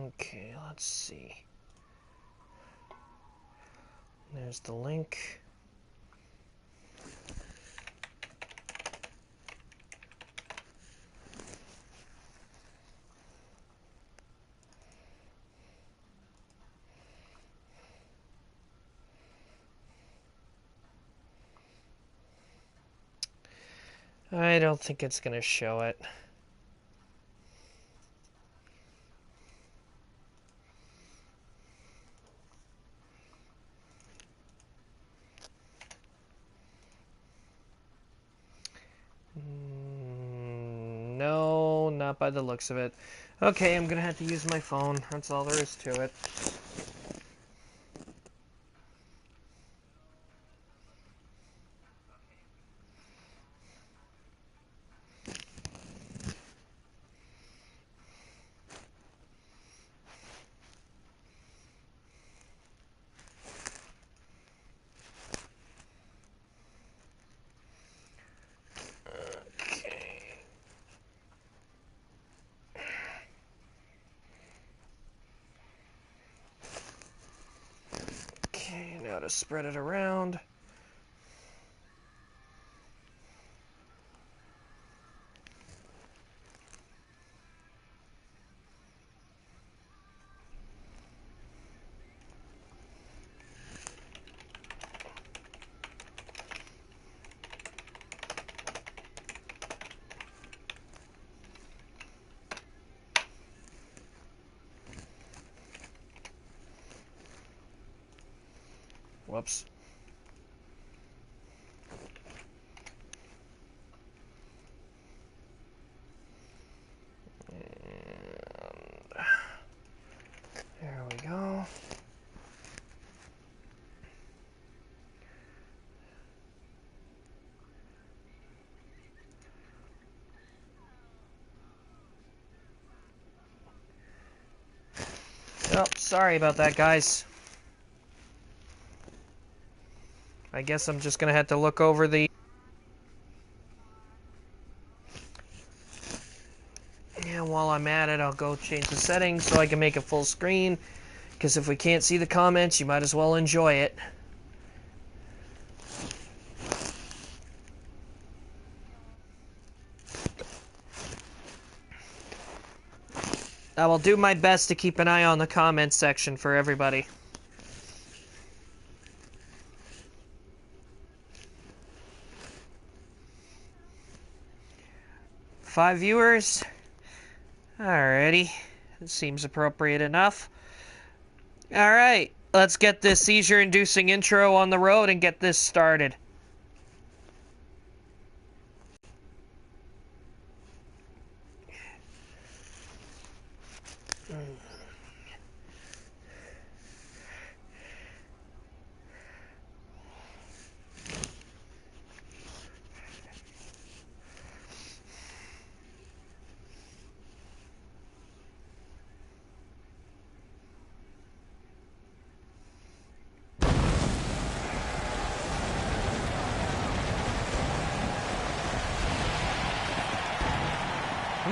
Okay, let's see. There's the link. I don't think it's going to show it. No, not by the looks of it. Okay, I'm going to have to use my phone. That's all there is to it. Okay, now to spread it around. Whoops. And there we go. Oh, sorry about that, guys. I guess I'm just going to have to look over the... And while I'm at it, I'll go change the settings so I can make it full screen. Because if we can't see the comments, you might as well enjoy it. I will do my best to keep an eye on the comments section for everybody. Five viewers. Alrighty. It seems appropriate enough. Alright, let's get this seizure-inducing intro on the road and get this started.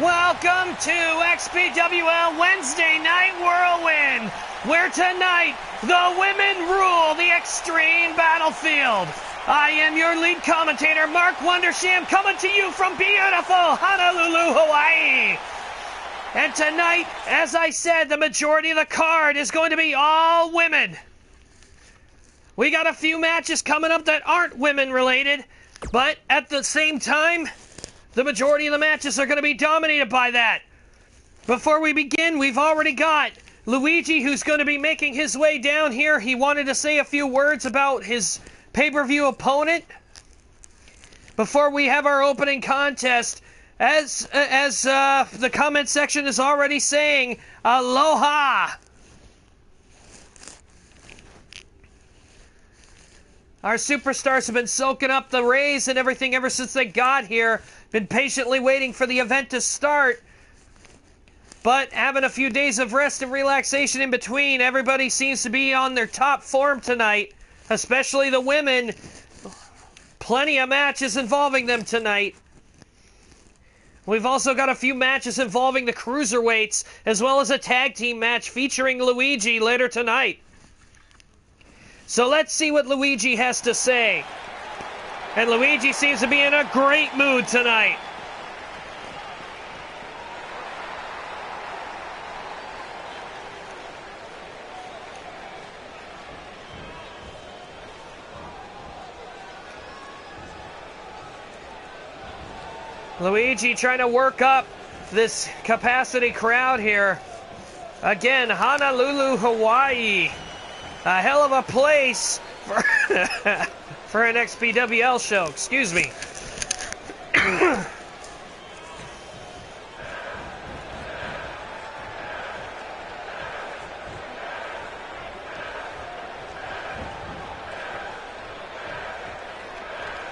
Welcome to XPWL Wednesday Night Whirlwind, where tonight the women rule the extreme battlefield. I am your lead commentator, Mark Wondersham, coming to you from beautiful Honolulu, Hawaii. And tonight, as I said, the majority of the card is going to be all women. We got a few matches coming up that aren't women related, but at the same time, the majority of the matches are going to be dominated by that. Before we begin, we've already got Luigi, who's going to be making his way down here. He wanted to say a few words about his pay-per-view opponent. Before we have our opening contest, as the comment section is already saying, aloha! Our superstars have been soaking up the rays and everything ever since they got here. Been patiently waiting for the event to start. But having a few days of rest and relaxation in between, everybody seems to be on their top form tonight. Especially the women. Plenty of matches involving them tonight. We've also got a few matches involving the cruiserweights, as well as a tag team match featuring Luigi later tonight. So let's see what Luigi has to say. And Luigi seems to be in a great mood tonight. Luigi trying to work up this capacity crowd here. Again, Honolulu, Hawaii. A hell of a place for, for an XPWL show. Excuse me.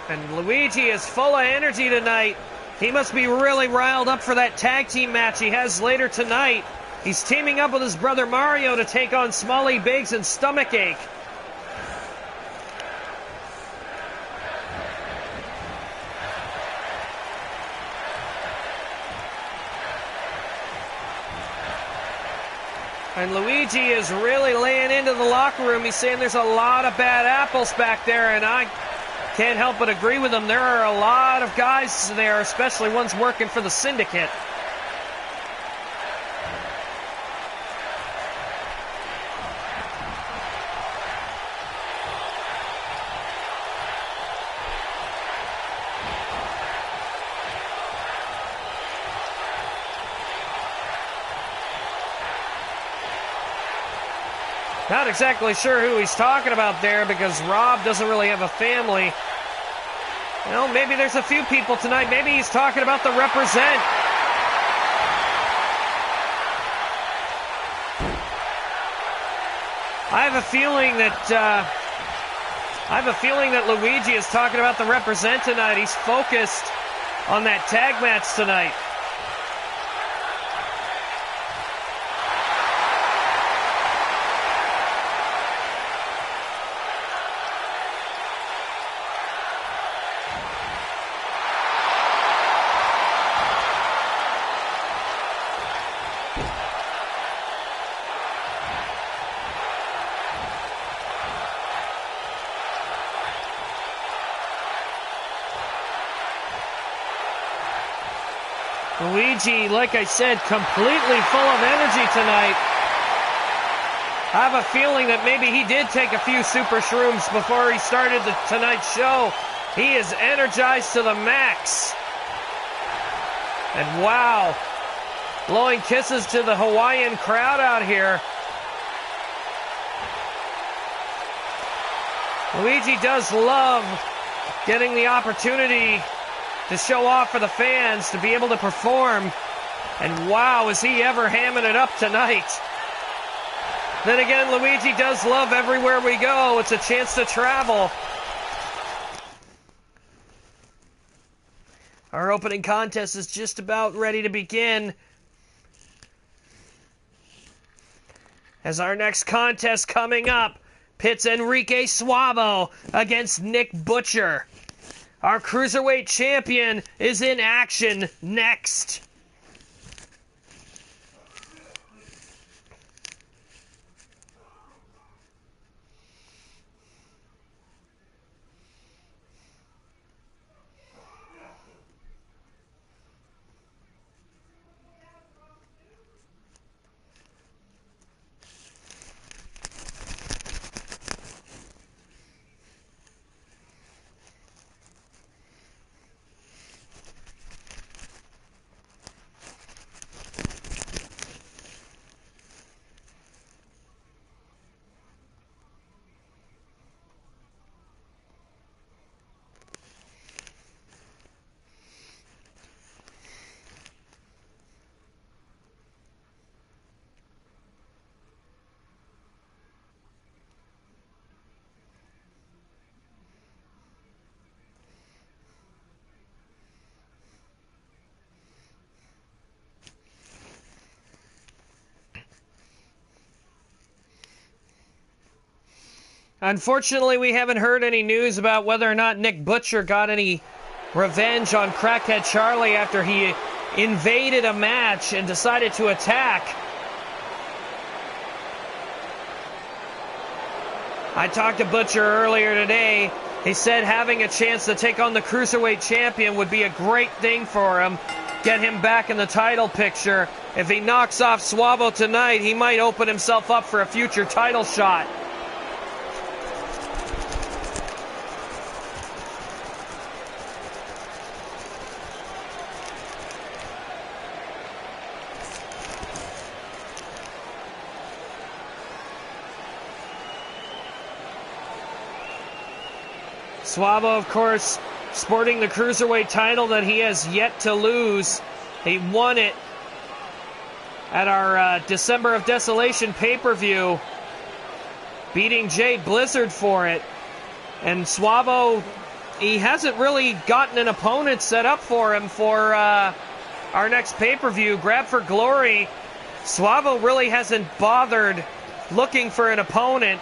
And Luigi is full of energy tonight. He must be really riled up for that tag team match he has later tonight. He's teaming up with his brother Mario to take on Smalley Biggs and Stomachache. And Luigi is really laying into the locker room. He's saying there's a lot of bad apples back there, and I can't help but agree with him. There are a lot of guys there, especially ones working for the Syndicate. Not exactly sure who he's talking about there, because Rob doesn't really have a family. Well, maybe there's a few people tonight. Maybe he's talking about the Represent. I have a feeling that Luigi is talking about the Represent tonight. He's focused on that tag match tonight. Luigi, like I said, completely full of energy tonight. I have a feeling that maybe he did take a few super shrooms before he started tonight's show. He is energized to the max. And wow, blowing kisses to the Hawaiian crowd out here. Luigi does love getting the opportunity to show off for the fans, to be able to perform. And wow, is he ever hamming it up tonight. Then again, Luigi does love everywhere we go. It's a chance to travel. Our opening contest is just about ready to begin, as our next contest coming up pits Enrique Suavo against Nick Butcher. Our Cruiserweight champion is in action next. Unfortunately, we haven't heard any news about whether or not Nick Butcher got any revenge on Crackhead Charlie after he invaded a match and decided to attack. I talked to Butcher earlier today. He said having a chance to take on the Cruiserweight champion would be a great thing for him. Get him back in the title picture. If he knocks off Swabo tonight, he might open himself up for a future title shot. Swabo, of course, sporting the Cruiserweight title that he has yet to lose. He won it at our December of Desolation pay-per-view, beating Jade Blizzard for it. And Swabo, he hasn't really gotten an opponent set up for him for our next pay-per-view, Grab for Glory. Swabo really hasn't bothered looking for an opponent.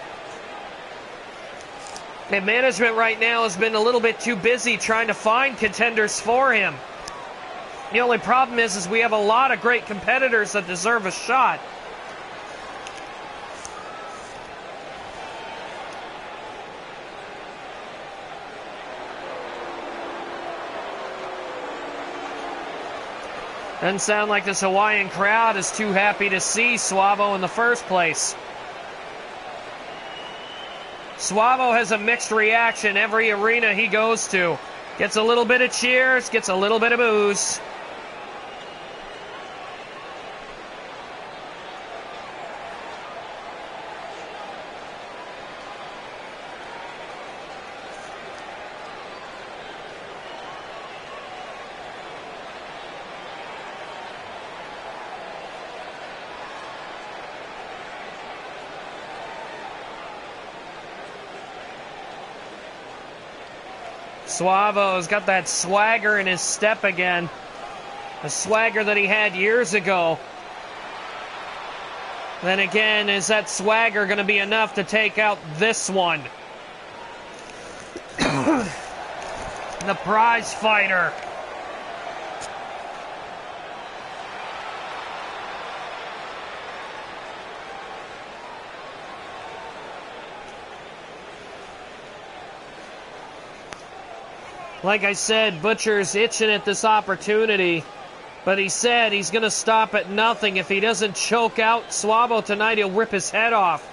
And management right now has been a little bit too busy trying to find contenders for him. The only problem is we have a lot of great competitors that deserve a shot. Doesn't sound like this Hawaiian crowd is too happy to see Swabo in the first place. Swabo has a mixed reaction every arena he goes to. Gets a little bit of cheers, gets a little bit of boos. Swavo's got that swagger in his step again. The swagger that he had years ago. Then again, is that swagger going to be enough to take out this one? The prize fighter. Like I said, Butcher's itching at this opportunity, but he said he's going to stop at nothing. If he doesn't choke out Swabo tonight, he'll rip his head off.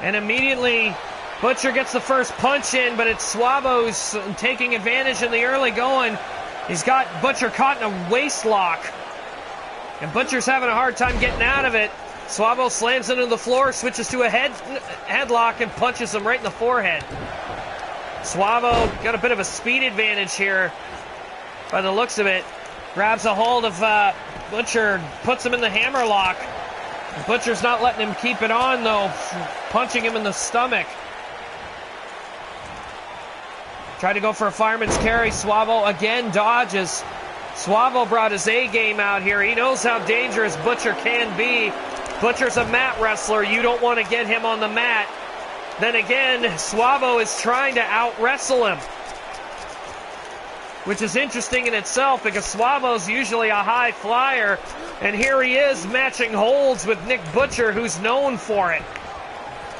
And immediately, Butcher gets the first punch in, but it's Swabo who's taking advantage in the early going. He's got Butcher caught in a waist lock. And Butcher's having a hard time getting out of it. Swabo slams into the floor, switches to a headlock, and punches him right in the forehead. Swabo got a bit of a speed advantage here, by the looks of it. Grabs a hold of Butcher, puts him in the hammerlock. Butcher's not letting him keep it on, though, punching him in the stomach. Tried to go for a fireman's carry. Swabo again dodges. Swabo brought his A-game out here. He knows how dangerous Butcher can be. Butcher's a mat wrestler. You don't want to get him on the mat. Then again, Swabo is trying to out-wrestle him, which is interesting in itself because Swabo's usually a high flyer, and here he is matching holds with Nick Butcher, who's known for it.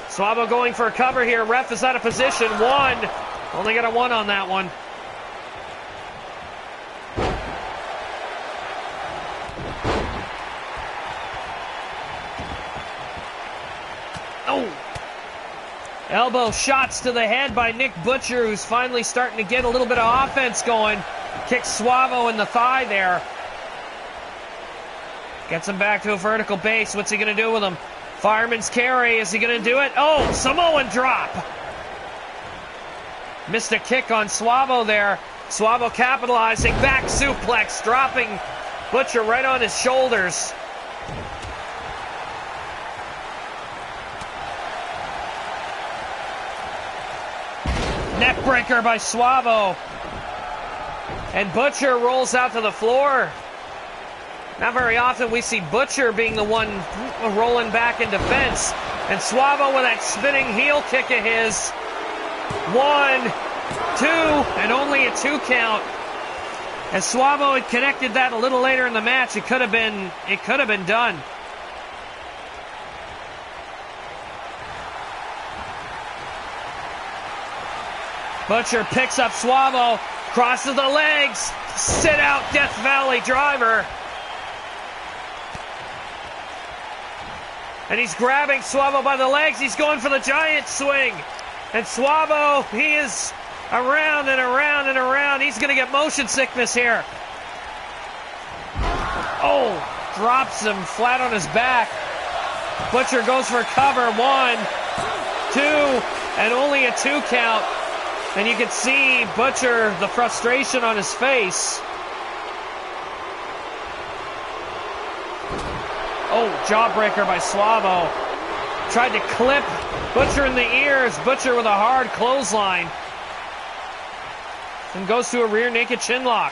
Swabo going for a cover here. Ref is out of position. One. Only got a one on that one. Oh! Elbow shots to the head by Nick Butcher, who's finally starting to get a little bit of offense going. Kicks Swabo in the thigh there. Gets him back to a vertical base. What's he going to do with him? Fireman's carry. Is he going to do it? Oh, Samoan drop. Missed a kick on Suavo there. Suavo capitalizing. Back suplex. Dropping Butcher right on his shoulders. Neckbreaker by Suavo. And Butcher rolls out to the floor. Not very often we see Butcher being the one rolling back in defense. And Suavo with that spinning heel kick of his. 1, 2, and only a 2 count. As Suavo had connected that a little later in the match, it could have been done. Butcher picks up Suavo, crosses the legs, sit out Death Valley driver. And he's grabbing Suavo by the legs. He's going for the giant swing. And Suavo, he is around and around and around. He's going to get motion sickness here. Oh, drops him flat on his back. Butcher goes for cover. 1, 2, and only a 2 count. And you can see Butcher, the frustration on his face. Oh, jawbreaker by Suavo. Tried to clip Butcher in the ears. Butcher with a hard clothesline. And goes to a rear naked chinlock.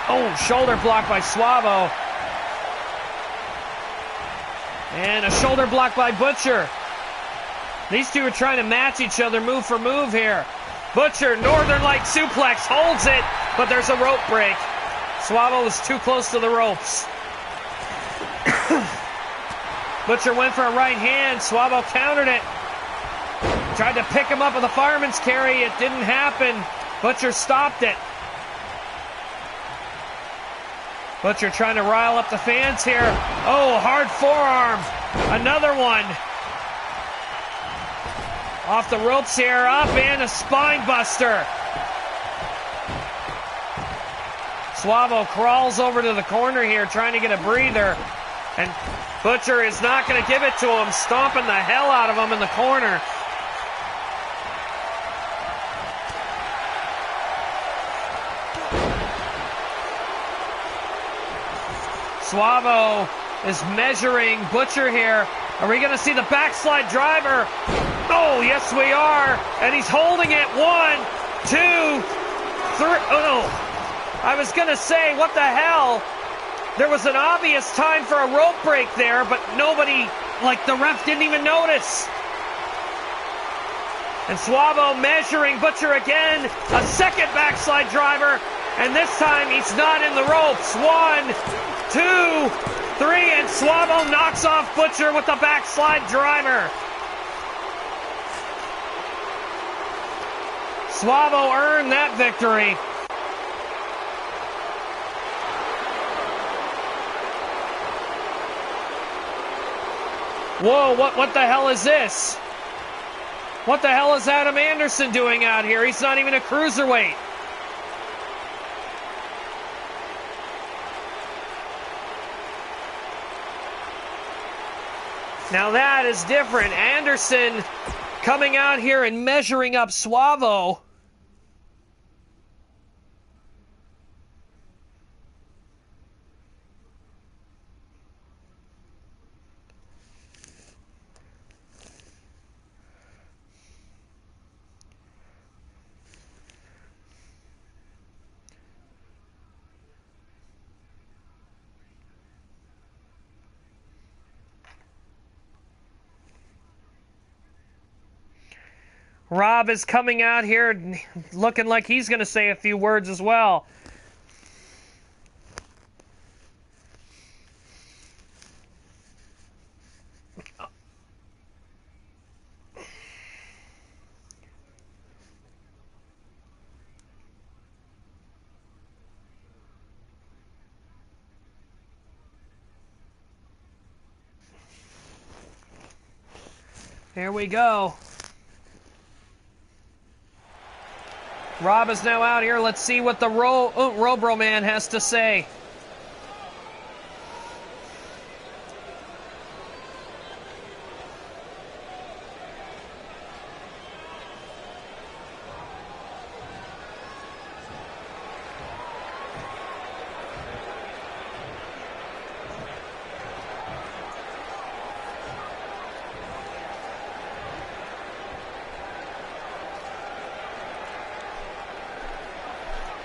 Oh, shoulder block by Suavo. And a shoulder block by Butcher. These two are trying to match each other move for move here. Butcher, Northern Light suplex, holds it, but there's a rope break. Suavo was too close to the ropes. Butcher went for a right hand. Suavo countered it. Tried to pick him up with a fireman's carry. It didn't happen. Butcher stopped it. Butcher trying to rile up the fans here. Oh, hard forearm. Another one. Off the ropes here, up, and a spine buster. Suavo crawls over to the corner here, trying to get a breather. And Butcher is not going to give it to him, stomping the hell out of him in the corner. Suavo is measuring Butcher here. Are we going to see the backslide driver? Oh, yes we are. And he's holding it. 1, 2, 3. Oh, no. I was going to say, what the hell? There was an obvious time for a rope break there, but nobody, like the ref, didn't even notice. And Suavo measuring Butcher again. A second backslide driver. And this time he's not in the ropes. 1, 2, 3. And Suavo knocks off Butcher with the backslide driver. Suavo earned that victory. Whoa, what the hell is this? What the hell is Adam Anderson doing out here? He's not even a cruiserweight. Now that is different. Anderson coming out here and measuring up Suavo. Rob is coming out here looking like he's going to say a few words as well. Here we go. Rob is now out here. Let's see what the Robro man has to say.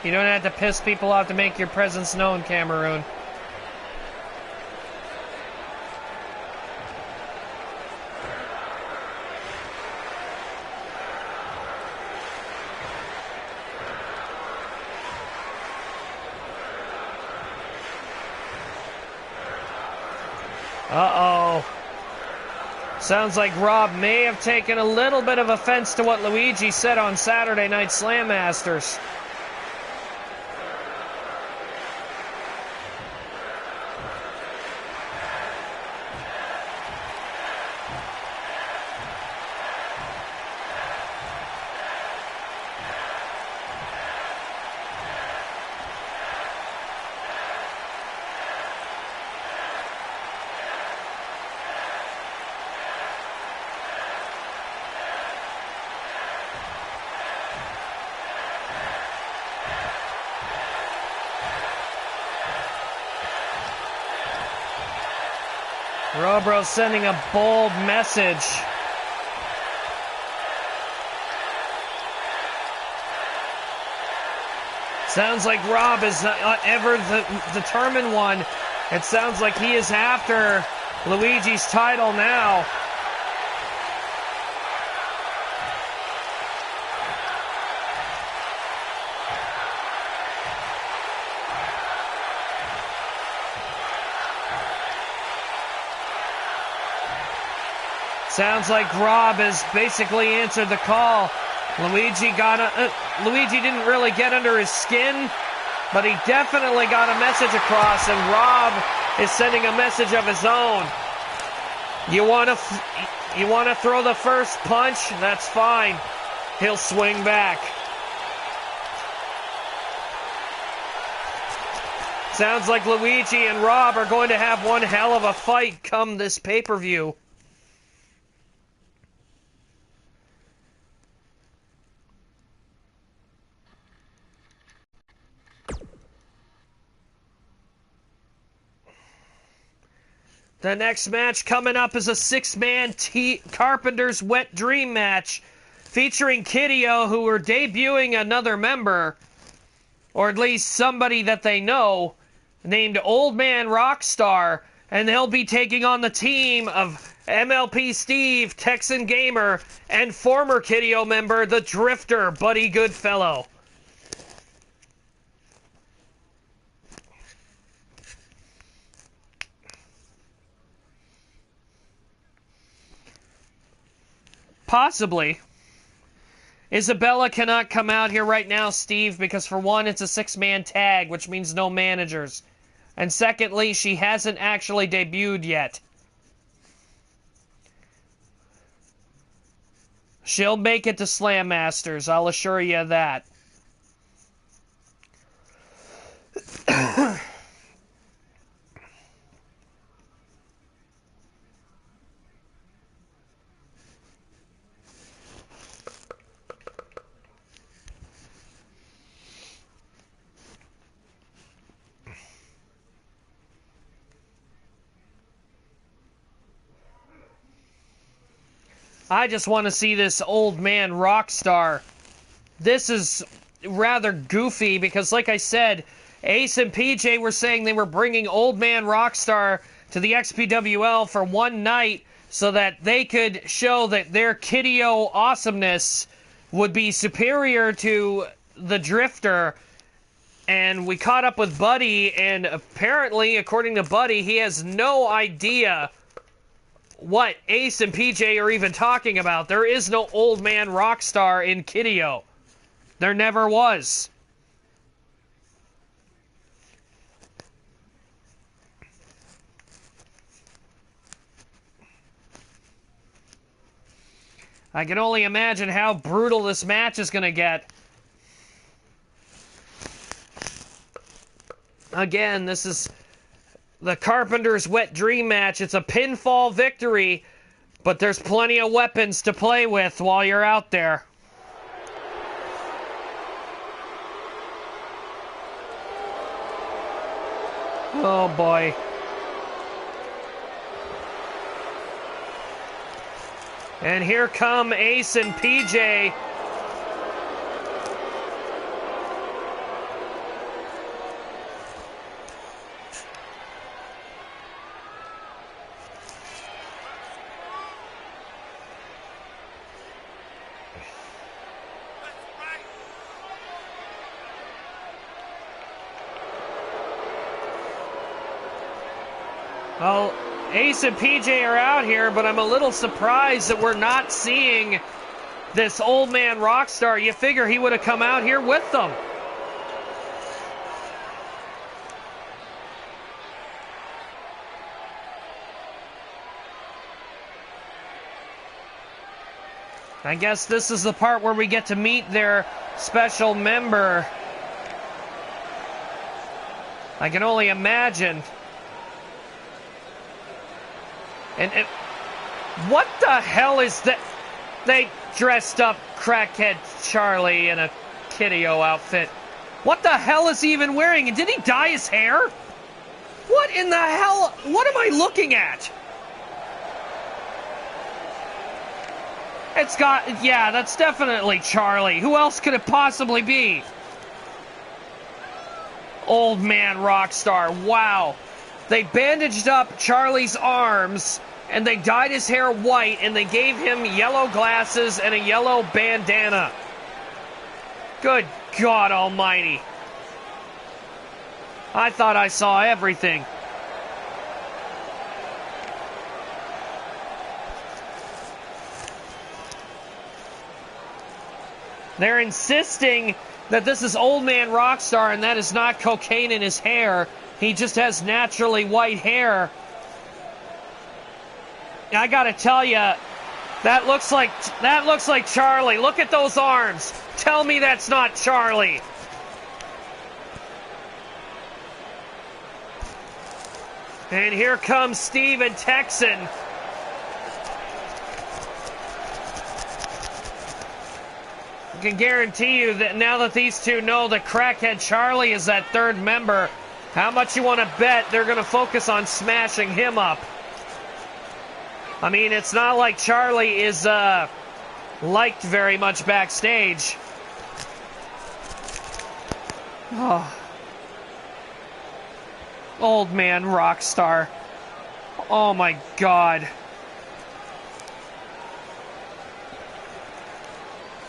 You don't have to piss people off to make your presence known, Cameroon. Uh-oh. Sounds like Rob may have taken a little bit of offense to what Luigi said on Saturday Night Slam Masters. Robro sending a bold message. Sounds like Rob is not ever the determined one. It sounds like he is after Luigi's title now. Sounds like Rob has basically answered the call. Luigi didn't really get under his skin, but he definitely got a message across, and Rob is sending a message of his own. You want to throw the first punch? That's fine. He'll swing back. Sounds like Luigi and Rob are going to have one hell of a fight come this pay-per-view. The next match coming up is a six-man Carpenter's Wet Dream match featuring Kideo, who are debuting another member, or at least somebody that they know, named Old Man Rockstar, and they'll be taking on the team of MLP Steve, Texan Gamer, and former Kideo member, the Drifter, Buddy Goodfellow. Possibly. Isabella cannot come out here right now, Steve, because for one, it's a six-man tag, which means no managers. And secondly, she hasn't actually debuted yet. She'll make it to Slam Masters, I'll assure you of that. I just want to see this Old Man Rockstar. This is rather goofy because, like I said, Ace and PJ were saying they were bringing Old Man Rockstar to the XPWL for one night so that they could show that their Kideo awesomeness would be superior to the Drifter. And we caught up with Buddy, and apparently, according to Buddy, he has no idea what Ace and PJ are even talking about. There is no Old Man Rockstar in Kideo. There never was. I can only imagine how brutal this match is going to get. Again, this is the Carpenter's Wet Dream match. It's a pinfall victory, but there's plenty of weapons to play with while you're out there. Oh boy. And here come Ace and PJ. Well, Ace and PJ are out here, but I'm a little surprised that we're not seeing this old man Rockstar. You figure he would have come out here with them. I guess this is the part where we get to meet their special member. I can only imagine. And what the hell is that? They dressed up crackhead Charlie in a Kideo outfit. What the hell is he even wearing? And did he dye his hair? What in the hell? What am I looking at? It's got, yeah, that's definitely Charlie. Who else could it possibly be? Old man Rockstar, wow. They bandaged up Charlie's arms, and they dyed his hair white, and they gave him yellow glasses and a yellow bandana. Good God almighty. I thought I saw everything. They're insisting that this is Old Man Rockstar, and that is not cocaine in his hair. He just has naturally white hair. I gotta tell you, that looks like Charlie. Look at those arms. Tell me that's not Charlie. And here comes Steve and Texan. I can guarantee you that now that these two know that crackhead Charlie is that third member, how much you want to bet they're going to focus on smashing him up? I mean, it's not like Charlie is liked very much backstage. Oh. Old man Rockstar. Oh my God.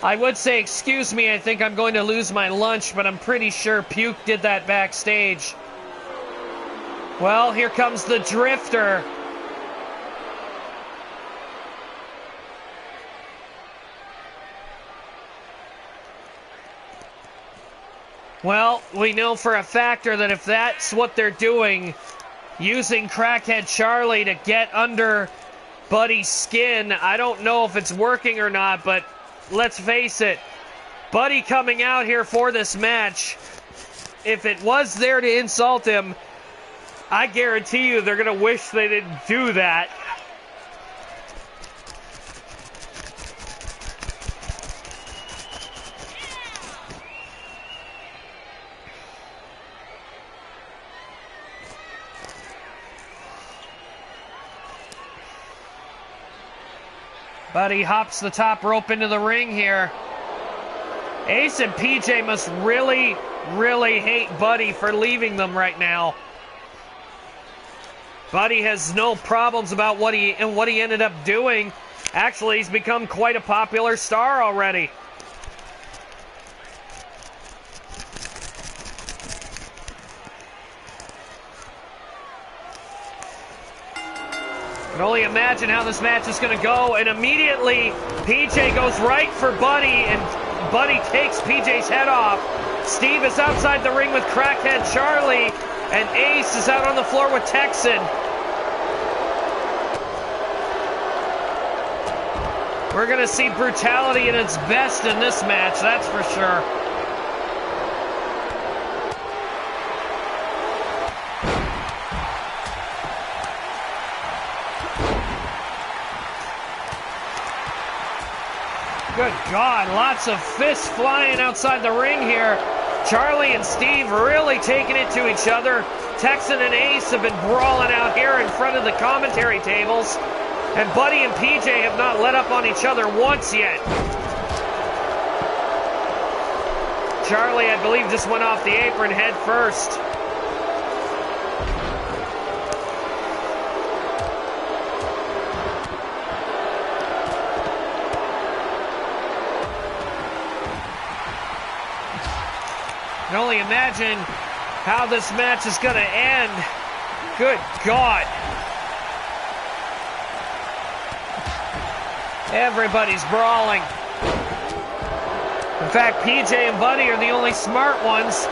I would say, excuse me, I think I'm going to lose my lunch, but I'm pretty sure Puke did that backstage. Well, here comes the Drifter. Well, we know for a factor that if that's what they're doing, using crackhead Charlie to get under Buddy's skin, I don't know if it's working or not, but let's face it, Buddy coming out here for this match, if it was there to insult him, I guarantee you they're going to wish they didn't do that. Buddy hops the top rope into the ring here. Ace and PJ must really, really hate Buddy for leaving them right now. Buddy has no problems about what he ended up doing. Actually, he's become quite a popular star already. I can only imagine how this match is going to go, and immediately PJ goes right for Buddy, and Buddy takes PJ's head off. Steve is outside the ring with crackhead Charlie, and Ace is out on the floor with Texan. We're going to see brutality at its best in this match, that's for sure. Good God, lots of fists flying outside the ring here. Charlie and Steve really taking it to each other. Texan and Ace have been brawling out here in front of the commentary tables. And Buddy and PJ have not let up on each other once yet. Charlie, I believe, just went off the apron head first. I can only imagine how this match is going to end. Good God. Everybody's brawling. In fact, PJ and Buddy are the only smart ones.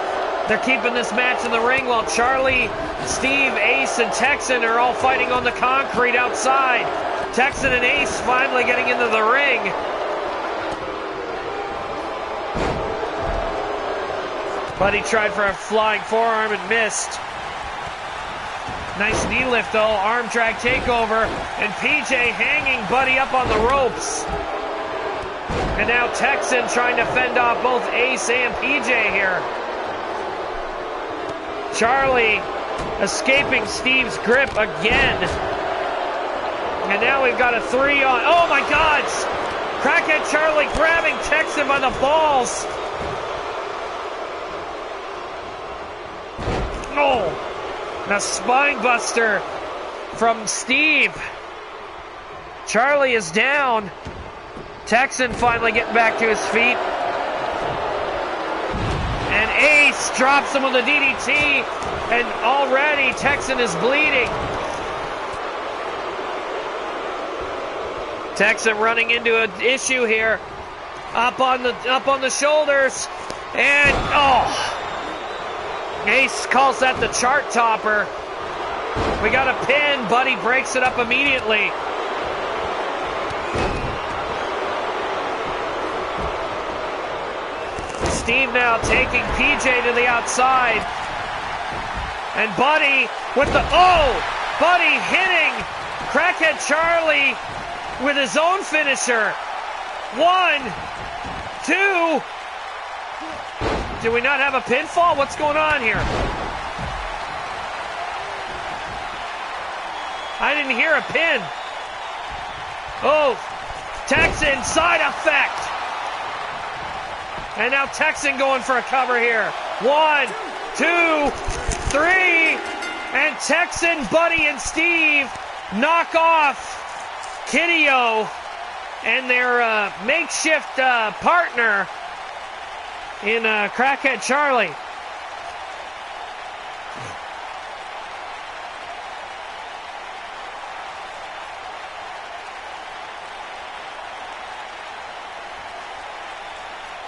They're keeping this match in the ring while Charlie, Steve, Ace, and Texan are all fighting on the concrete outside. Texan and Ace finally getting into the ring. Buddy tried for a flying forearm and missed. Nice knee lift though, arm drag takeover, and PJ hanging Buddy up on the ropes. And now Texan trying to fend off both Ace and PJ here. Charlie escaping Steve's grip again. And now we've got a 3-on. Oh my God! Crackhead Charlie grabbing Texan by the balls. Oh! A spine buster from Steve. Charlie is down. Texan finally getting back to his feet. And Ace drops him on the DDT. And already Texan is bleeding. Texan running into an issue here. Up on the shoulders. And oh! Ace calls that the chart topper. We got a pin. Buddy breaks it up immediately. Steve now taking PJ to the outside. And Buddy with the... Oh! Buddy hitting Crackhead Charlie with his own finisher. 1, 2... Do we not have a pinfall? What's going on here? I didn't hear a pin. Oh, Texan side effect. And now Texan going for a cover here. 1, 2, 3. And Texan, Buddy, and Steve knock off Kitty-O and their makeshift partner in Crackhead Charlie.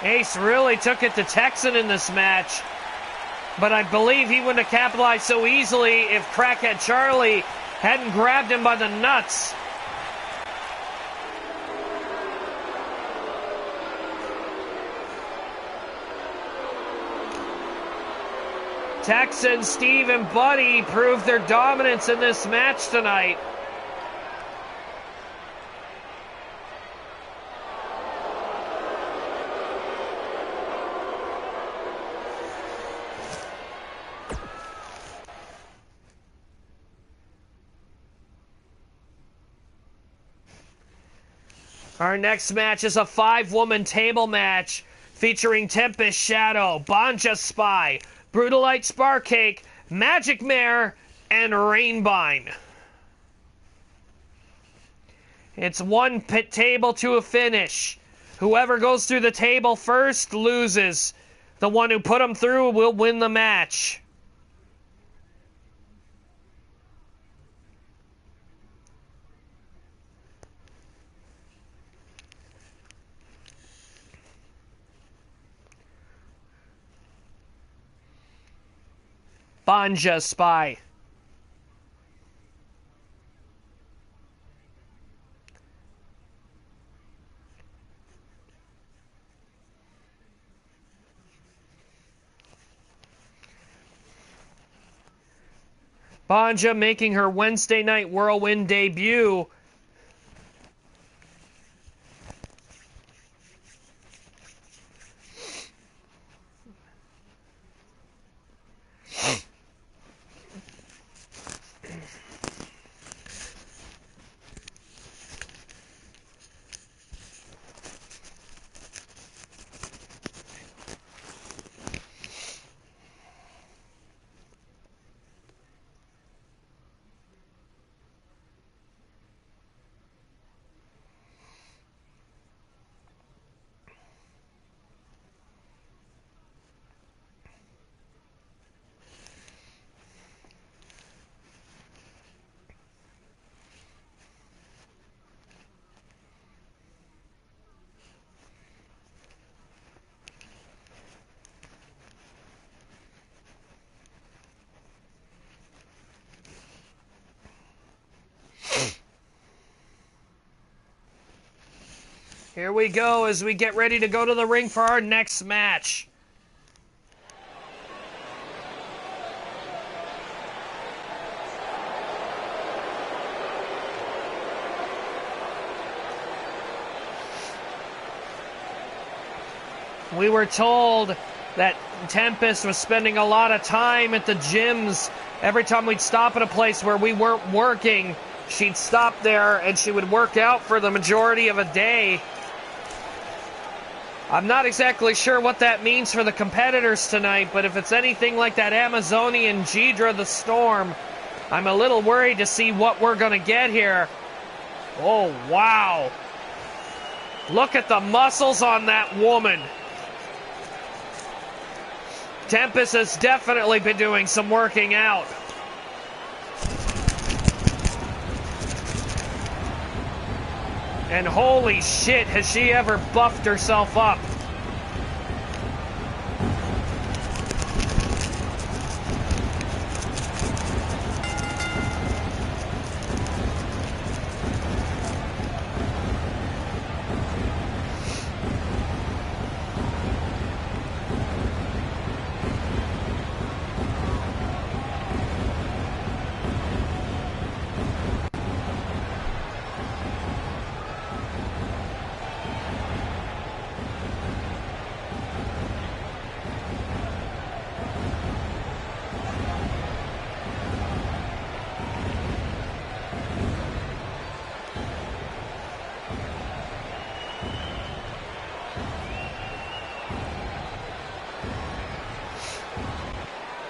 Ace really took it to Texan in this match, but I believe he wouldn't have capitalized so easily if Crackhead Charlie hadn't grabbed him by the nuts. Texan, Steve, and Buddy proved their dominance in this match tonight. Our next match is a 5-woman table match featuring Tempest Shadow, Banja Spy, Brutalite Sparcake, Magic Mare, and Rainbine. It's one pit table to a finish. Whoever goes through the table first loses. The one who put them through will win the match. Banja Spy. Banja making her Wednesday night Whirlwind debut. Here we go as we get ready to go to the ring for our next match. We were told that Tempest was spending a lot of time at the gyms. Every time we'd stop at a place where we weren't working, she'd stop there and she would work out for the majority of a day. I'm not exactly sure what that means for the competitors tonight, but if it's anything like that Amazonian Jidra the Storm, I'm a little worried to see what we're going to get here. Oh, wow. Look at the muscles on that woman. Tempest has definitely been doing some working out. And holy shit, has she ever buffed herself up.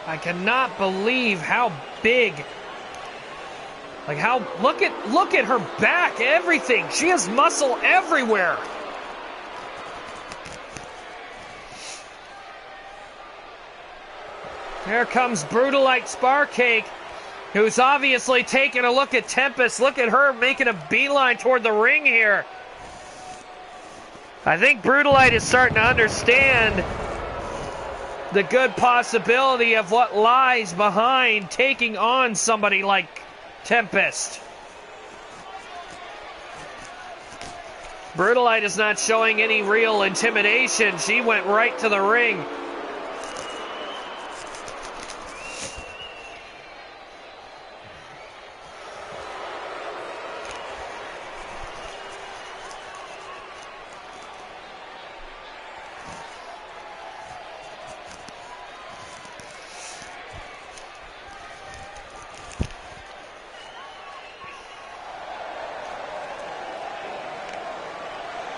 I cannot believe how big, like how, look at her back, everything. She has muscle everywhere. Here comes Brutalite Sparcake, who's obviously taking a look at Tempest. Look at her making a beeline toward the ring here. I think Brutalite is starting to understand the good possibility of what lies behind taking on somebody like Tempest. Brutalite is not showing any real intimidation. She went right to the ring.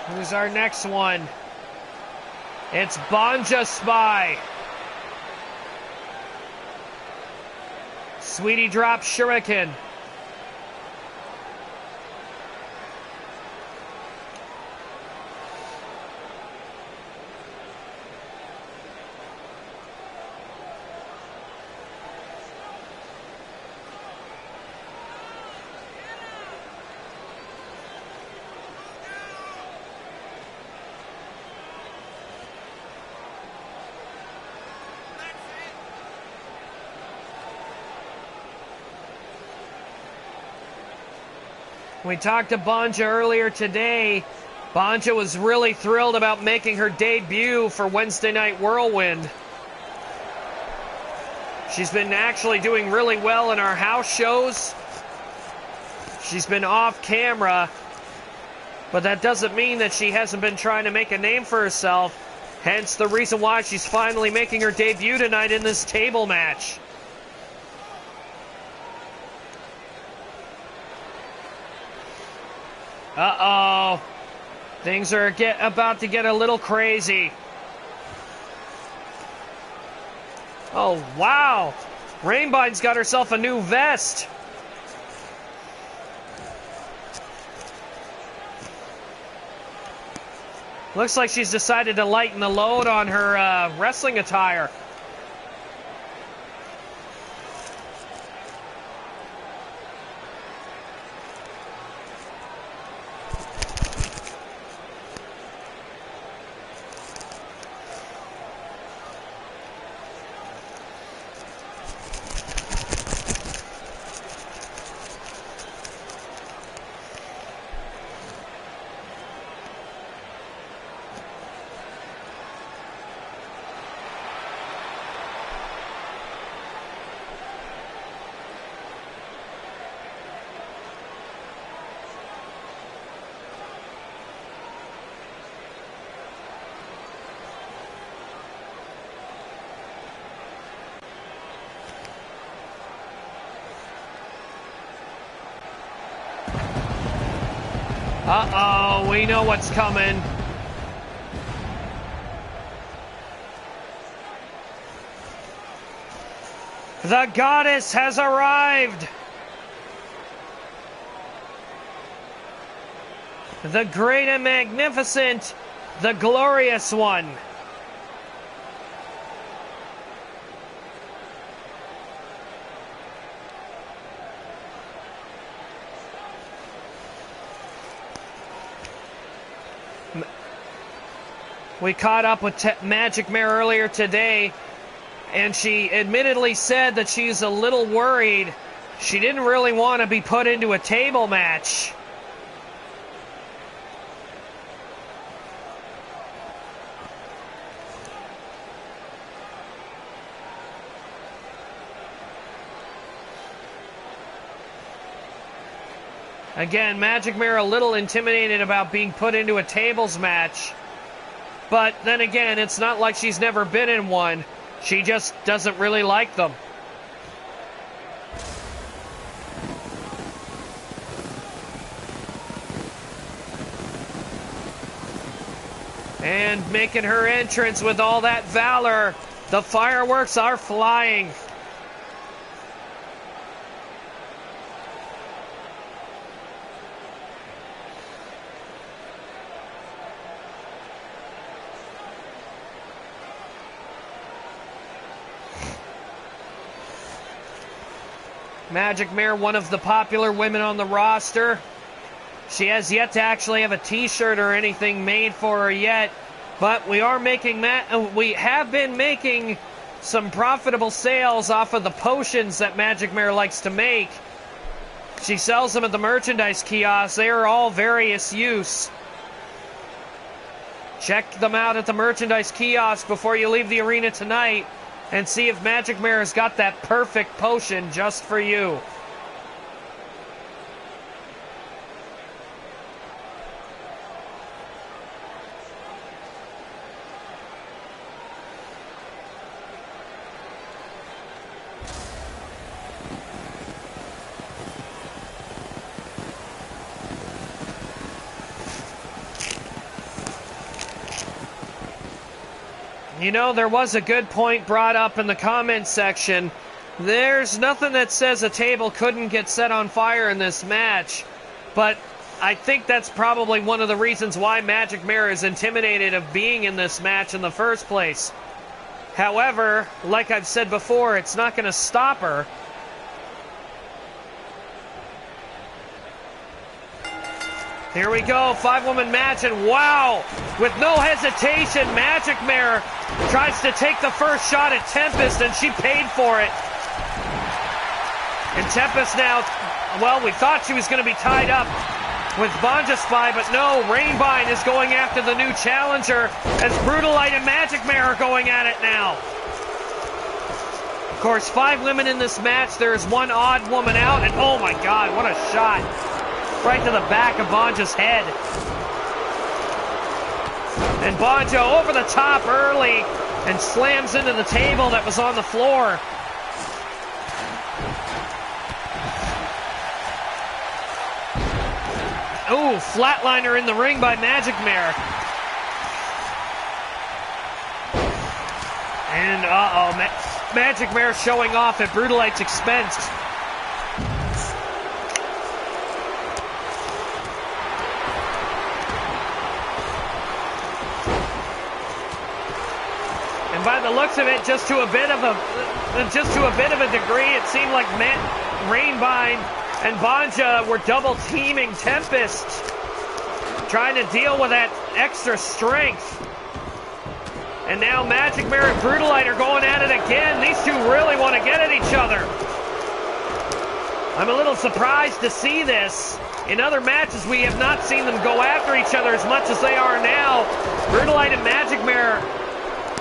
Who's our next one? It's Banja Spy. Sweetie Drop Shuriken. We talked to Banja earlier today. Banja was really thrilled about making her debut for Wednesday Night Whirlwind. She's been actually doing really well in our house shows. She's been off camera, but that doesn't mean that she hasn't been trying to make a name for herself. Hence the reason why she's finally making her debut tonight in this table match. Uh-oh. Things are about to get a little crazy. Oh, wow. Rainbine's got herself a new vest. Looks like she's decided to lighten the load on her wrestling attire. Uh-oh, we know what's coming. The goddess has arrived. The great and magnificent, the glorious one. We caught up with Magic Mare earlier today, and she admittedly said that she's a little worried. She didn't really want to be put into a table match. Again, Magic Mare a little intimidated about being put into a tables match. But then again, it's not like she's never been in one. She just doesn't really like them. And making her entrance with all that valor. The fireworks are flying. Magic Mare, one of the popular women on the roster. She has yet to actually have a t-shirt or anything made for her yet, but we have been making some profitable sales off of the potions that Magic Mare likes to make. She sells them at the merchandise kiosk. They are all various use. Check them out at the merchandise kiosk before you leave the arena tonight and see if Magic Mare has got that perfect potion just for you. You know, there was a good point brought up in the comments section. There's nothing that says a table couldn't get set on fire in this match, but I think that's probably one of the reasons why Magic Mare is intimidated of being in this match in the first place. However, like I've said before, it's not going to stop her. Here we go, 5-woman match, and wow! With no hesitation, Magic Mare tries to take the first shot at Tempest, and she paid for it. And Tempest now, well, we thought she was going to be tied up with Bonja Spy, but no, Rainbine is going after the new challenger as Brutalite and Magic Mare are going at it now. Of course, 5 women in this match. There is one odd woman out, and oh my God, what a shot. Right to the back of Bonja's head. And Bonja over the top early and slams into the table that was on the floor. Ooh, flatliner in the ring by Magic Mare. And uh-oh, Magic Mare showing off at Brutalite's expense. By the looks of it, just to a bit of a degree, it seemed like Rainbine and Bonja were double teaming Tempest, trying to deal with that extra strength. And now Magic Mare and Brutalite are going at it again. These two really want to get at each other. I'm a little surprised to see this. In other matches, we have not seen them go after each other as much as they are now. Brutalite and Magic Mare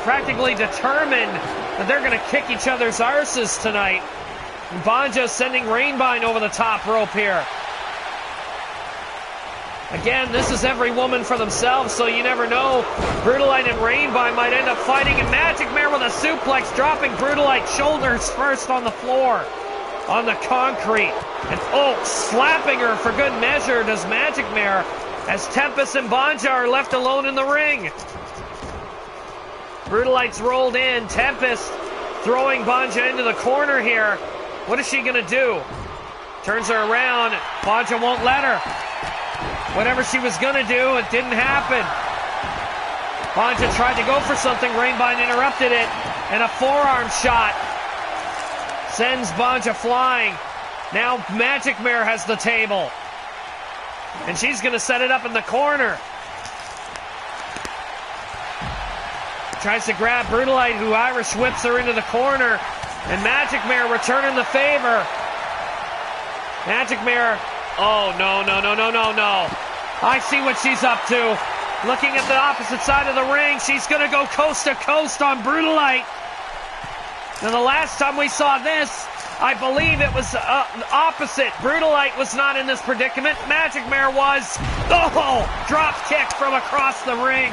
practically determined that they're going to kick each other's arses tonight. And Bonja sending Rainbine over the top rope here. Again, this is every woman for themselves, so you never know. Brutalite and Rainbine might end up fighting, and Magic Mare with a suplex, dropping Brutalite's shoulders first on the floor, on the concrete. And oh, slapping her for good measure does Magic Mare. as Tempest and Banja are left alone in the ring. Brutalite's rolled in. Tempest throwing Banja into the corner here. What is she going to do? Turns her around. Banja won't let her. Whatever she was going to do, it didn't happen. Banja tried to go for something. Rainbine interrupted it. And a forearm shot sends Banja flying. Now Magic Mare has the table. And she's going to set it up in the corner. Tries to grab Brutalite, who Irish whips her into the corner. And Magic Mare returning the favor. Magic Mare. Oh, no. I see what she's up to. Looking at the opposite side of the ring. She's going to go coast to coast on Brutalite. Now, the last time we saw this, I believe it was opposite. Brutalite was not in this predicament. Magic Mare was. Oh, drop kick from across the ring.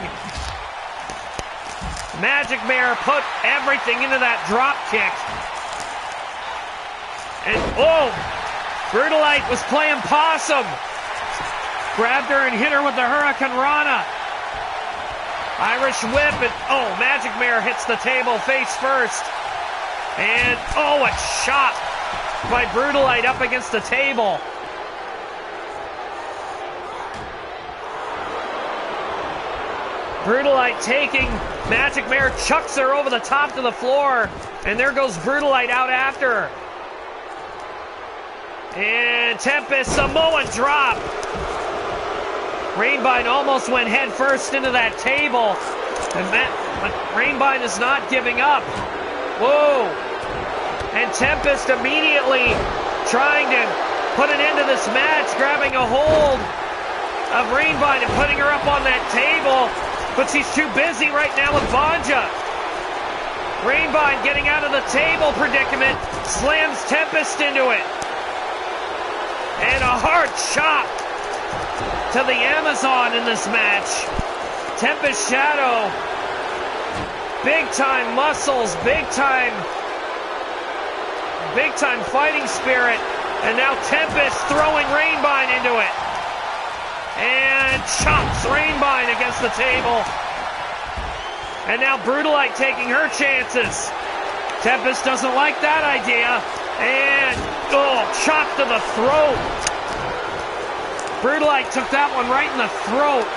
Magic Mare put everything into that drop kick. And, oh, Brutalite was playing possum. Grabbed her and hit her with the Hurricane Rana. Irish whip, and, oh, Magic Mare hits the table face first. And, oh, a shot by Brutalite up against the table. Brutalite taking Magic Mare, chucks her over the top to the floor, and there goes Brutalite out after her. And Tempest, Samoan drop. Rainbine almost went head first into that table, but Rainbine is not giving up. Whoa. And Tempest immediately trying to put an end to this match, grabbing a hold of Rainbine and putting her up on that table. But she's too busy right now with Banja. Rainbine getting out of the table predicament, slams Tempest into it. And a hard chop to the Amazon in this match. Tempest Shadow, big time muscles, big time fighting spirit. And now Tempest throwing Rainbine into it. And chops Rainbine against the table. And now Brutalite taking her chances. Tempest doesn't like that idea. And, oh, chop to the throat. Brutalite took that one right in the throat.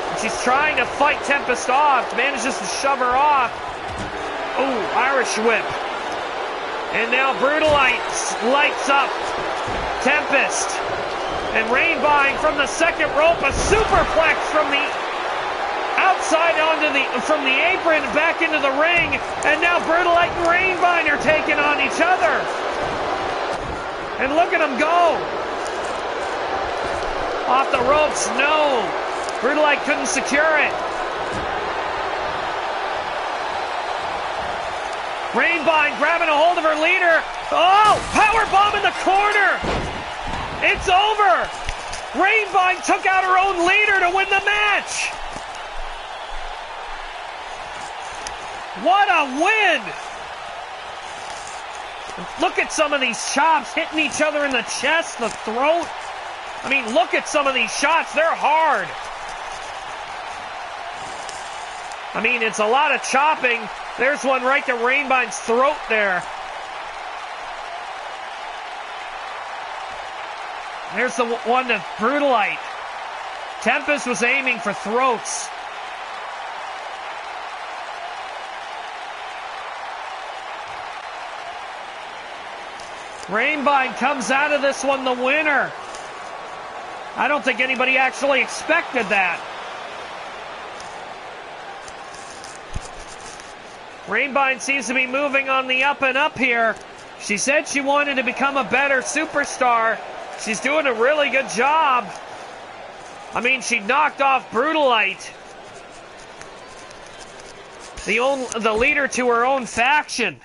And she's trying to fight Tempest off. Manages to shove her off. Ooh, Irish whip. And now Brutalite lights up Tempest. And Rainbine from the second rope, a superplex from the outside from the apron back into the ring. And now Brutalite and Rainbine are taking on each other. And look at them go. Off the ropes, no. Brutalite couldn't secure it. Rainbine grabbing a hold of her leader. Oh, powerbomb in the corner. It's over! Rainbine took out her own leader to win the match! What a win! Look at some of these chops hitting each other in the chest, the throat. I mean, look at some of these shots. They're hard. I mean, it's a lot of chopping. There's one right to Rainbine's throat there. There's the one to Brutalite. Tempest was aiming for throats. Rainbine comes out of this one the winner. I don't think anybody actually expected that. Rainbine seems to be moving on the up and up here. She said she wanted to become a better superstar. She's doing a really good job. I mean, she knocked off Brutalite, the leader to her own faction.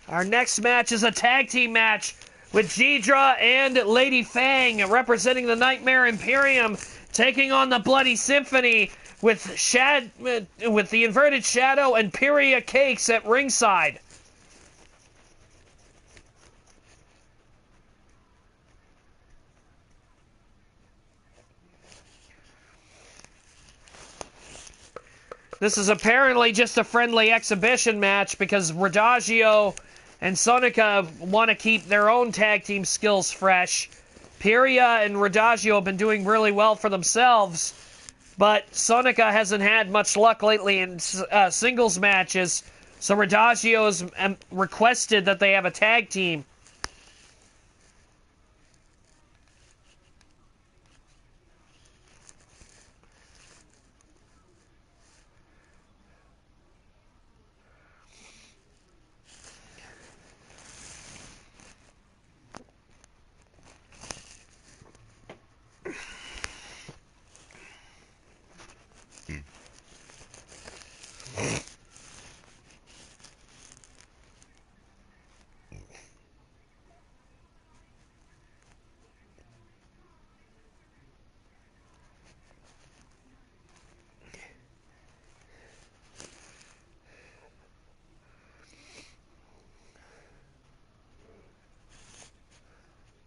Our next match is a tag team match with Jidra and Lady Fang representing the Nightmare Imperium, taking on the Bloody Symphony with the Inverted Shadow and Pyria Cakes at ringside. This is apparently just a friendly exhibition match because Radagio and Sonica want to keep their own tag team skills fresh. Piria and Radagio have been doing really well for themselves, but Sonica hasn't had much luck lately in singles matches, so Radagio has requested that they have a tag team.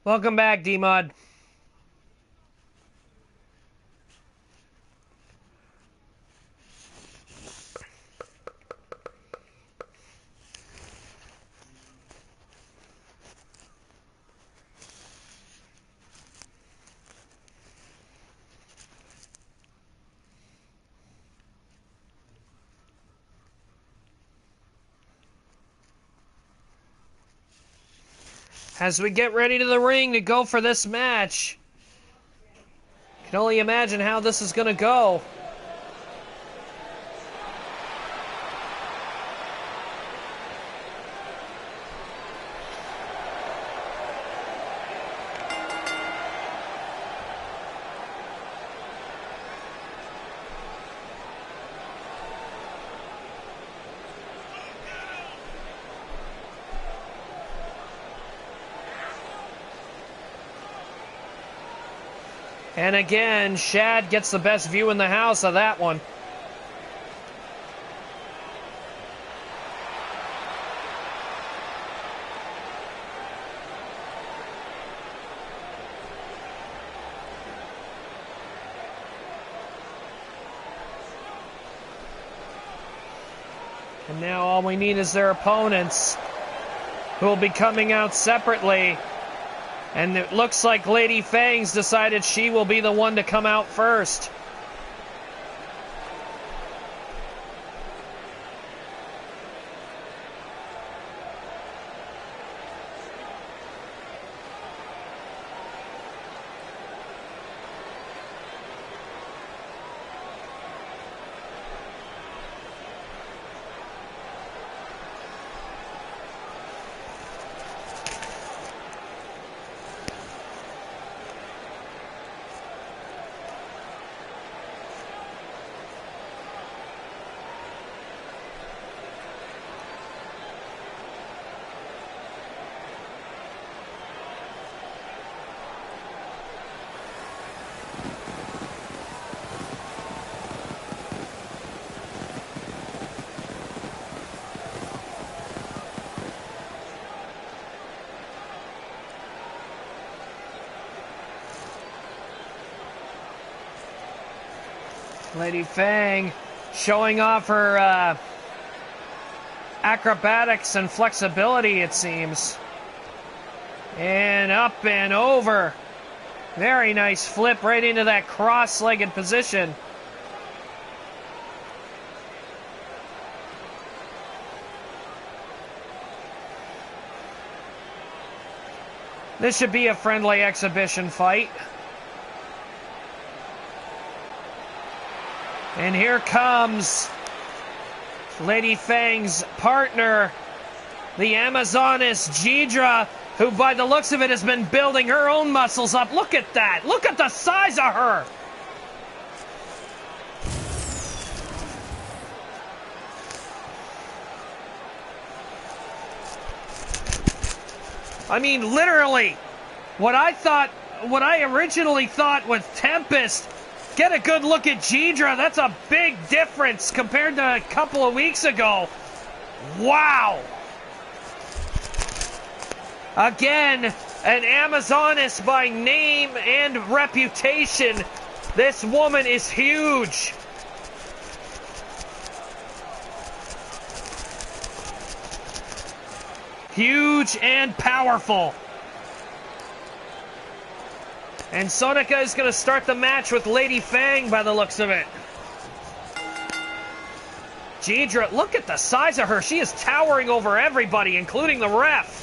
Welcome back, D-Mod. As we get ready to the ring to go for this match, can only imagine how this is going to go. And again, Shad gets the best view in the house of that one. And now all we need is their opponents, who will be coming out separately. And it looks like Lady Fangs decided she will be the one to come out first. Lady Fang showing off her acrobatics and flexibility, it seems. And up and over. Very nice flip right into that cross-legged position. This should be a friendly exhibition fight. And here comes Lady Fang's partner, the Amazoness Rachidile, who by the looks of it has been building her own muscles up. Look at that. Look at the size of her. I mean, literally, what I originally thought was Tempest. Get a good look at Rachidile. That's a big difference compared to a couple of weeks ago. Wow. Again, an Amazoness by name and reputation. This woman is huge. Huge and powerful. And Sonika is going to start the match with Lady Fang by the looks of it. Rachidile, look at the size of her. She is towering over everybody, including the ref.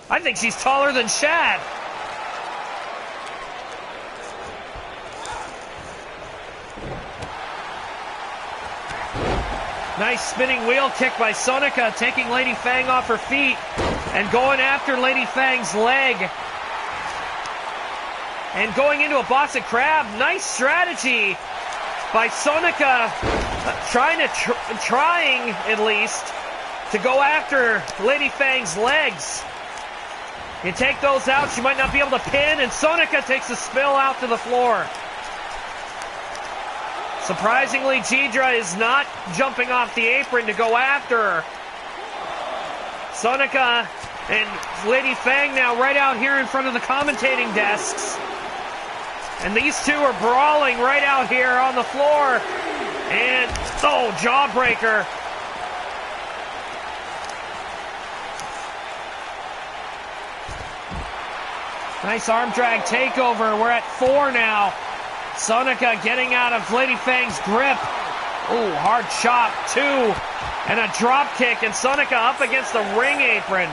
I think she's taller than Shad. Nice spinning wheel kick by Sonika, taking Lady Fang off her feet and going after Lady Fang's leg. And going into a Boston Crab. Nice strategy by Sonika, trying at least to go after Lady Fang's legs. You take those out, she might not be able to pin, and Sonika takes a spill out to the floor. Surprisingly, Rachidile is not jumping off the apron to go after her. Sonika and Lady Fang now right out here in front of the commentating desks. And these two are brawling right out here on the floor. And, oh, jawbreaker. Nice arm drag takeover. We're at 4 now. Sonika getting out of Lady Fang's grip. Ooh, hard chop, 2. And a drop kick, and Sonika up against the ring apron.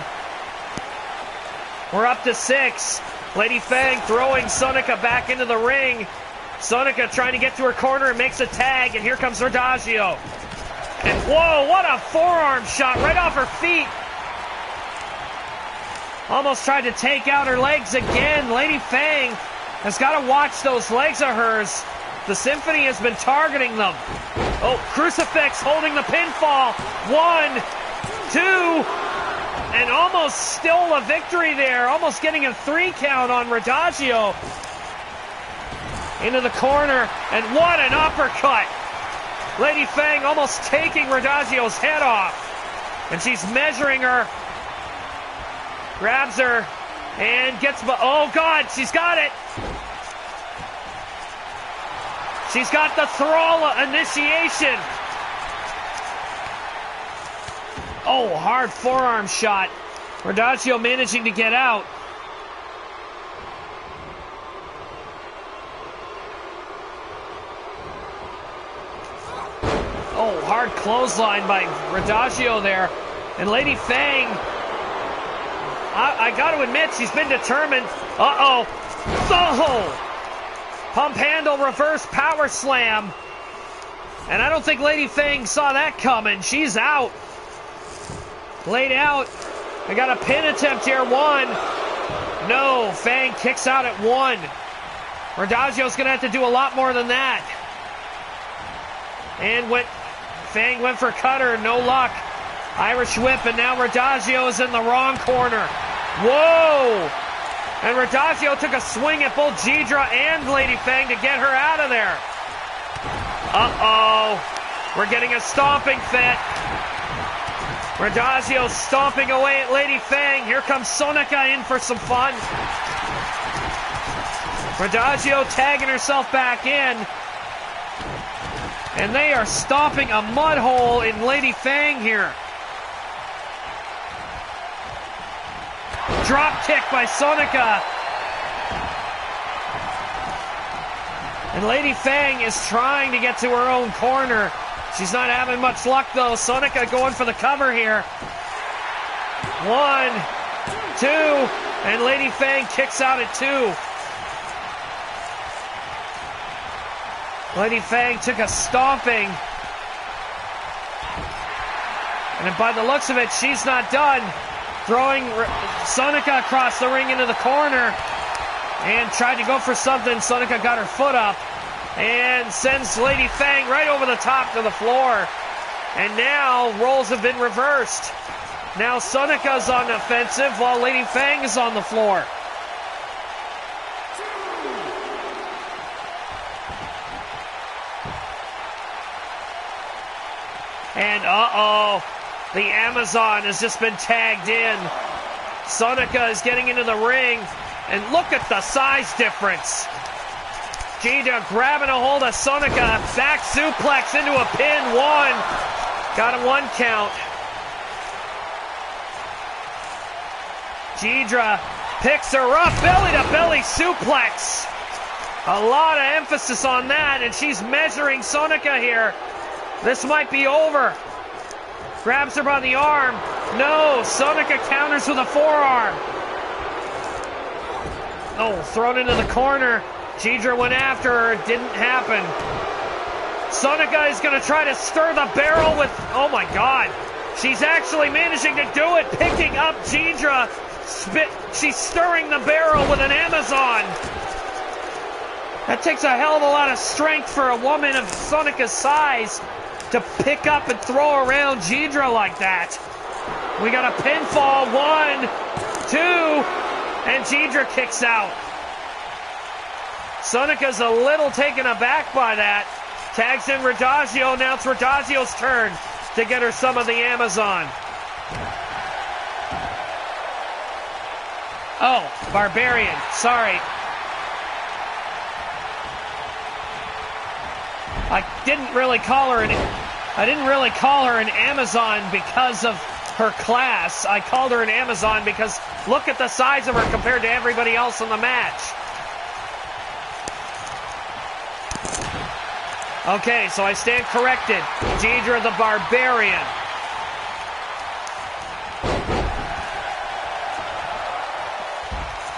We're up to 6. Lady Fang throwing Sonika back into the ring. Sonika trying to get to her corner and makes a tag, and here comes Rachidile. And whoa, what a forearm shot right off her feet. Almost tried to take out her legs again. Lady Fang has got to watch those legs of hers. The Symphony has been targeting them. Oh, Crucifix holding the pinfall. 1, 2, and almost still a victory there. Almost getting a 3 count on Rachidile. Into the corner, and what an uppercut. Lady Fang almost taking Rachidille's head off. And she's measuring her. Grabs her, and gets, oh God, she's got it. She's got the thrall initiation. Oh, hard forearm shot. Rachidile managing to get out. Oh, hard clothesline by Rachidile there. And Lady Fang, I got to admit, she's been determined. Uh-oh. Oh! Pump handle reverse power slam. And I don't think Lady Fang saw that coming. She's out. Laid out. I got a pin attempt here. 1. No. Fang kicks out at 1. Rachidille's going to have to do a lot more than that. And Fang went for cutter. No luck. Irish whip, and now Rachidile is in the wrong corner. Whoa! And Rachidile took a swing at both Rachidile and Lady Fang to get her out of there. Uh-oh. We're getting a stomping fit. Rachidile stomping away at Lady Fang. Here comes Sonika in for some fun. Rachidile tagging herself back in. And they are stomping a mud hole in Lady Fang here. Drop kick by Sonika. And Lady Fang is trying to get to her own corner. She's not having much luck though. Sonika going for the cover here. 1, 2, and Lady Fang kicks out at 2. Lady Fang took a stomping. And by the looks of it, she's not done. Throwing Sonika across the ring into the corner. And tried to go for something. Sonika got her foot up. And sends Lady Fang right over the top to the floor. And now roles have been reversed. Now Sonika's on the offensive while Lady Fang is on the floor. And uh-oh. The Amazon has just been tagged in. Sonika is getting into the ring. And look at the size difference. Rachidile grabbing a hold of Sonika. Back suplex into a pin. 1. Got a 1 count. Rachidile picks her up, belly-to-belly suplex. A lot of emphasis on that, and she's measuring Sonika here. This might be over. Grabs her by the arm. No, Sonika counters with a forearm. Oh, thrown into the corner. Rachidile went after her. It didn't happen. Sonika is going to try to stir the barrel with... Oh, my God. She's actually managing to do it, picking up Rachidile. She's stirring the barrel with an Amazon. That takes a hell of a lot of strength for a woman of Sonika's size to pick up and throw around Rachidile like that. We got a pinfall. 1, 2, and Rachidile kicks out. Sonika's a little taken aback by that. Tags in Rachidile. Now it's Rachidile's turn to get her some of the Amazon. Oh, Barbarian. Sorry. I didn't really call her an Amazon because of her class. I called her an Amazon because look at the size of her compared to everybody else in the match. Okay, so I stand corrected. Rachidile the Barbarian.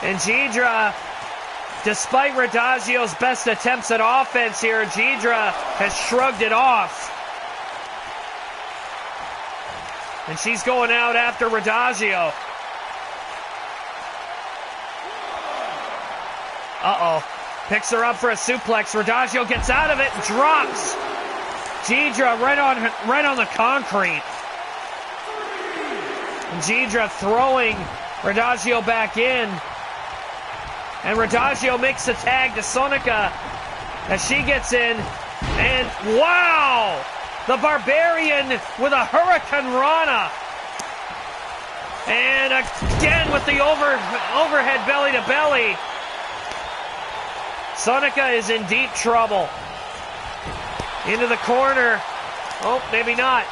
And Rachidile, despite Rachidil's best attempts at offense here, Rachidile has shrugged it off. And she's going out after Rachidile. Uh-oh. Picks her up for a suplex. Rachidile gets out of it and drops Rachidile right on the concrete. And Rachidile throwing Rachidile back in. And Rachidile makes the tag to Sonika as she gets in. And wow! The Barbarian with a Hurricane Rana. And again with the overhead belly to belly. Sonika is in deep trouble. Into the corner. Oh, maybe not.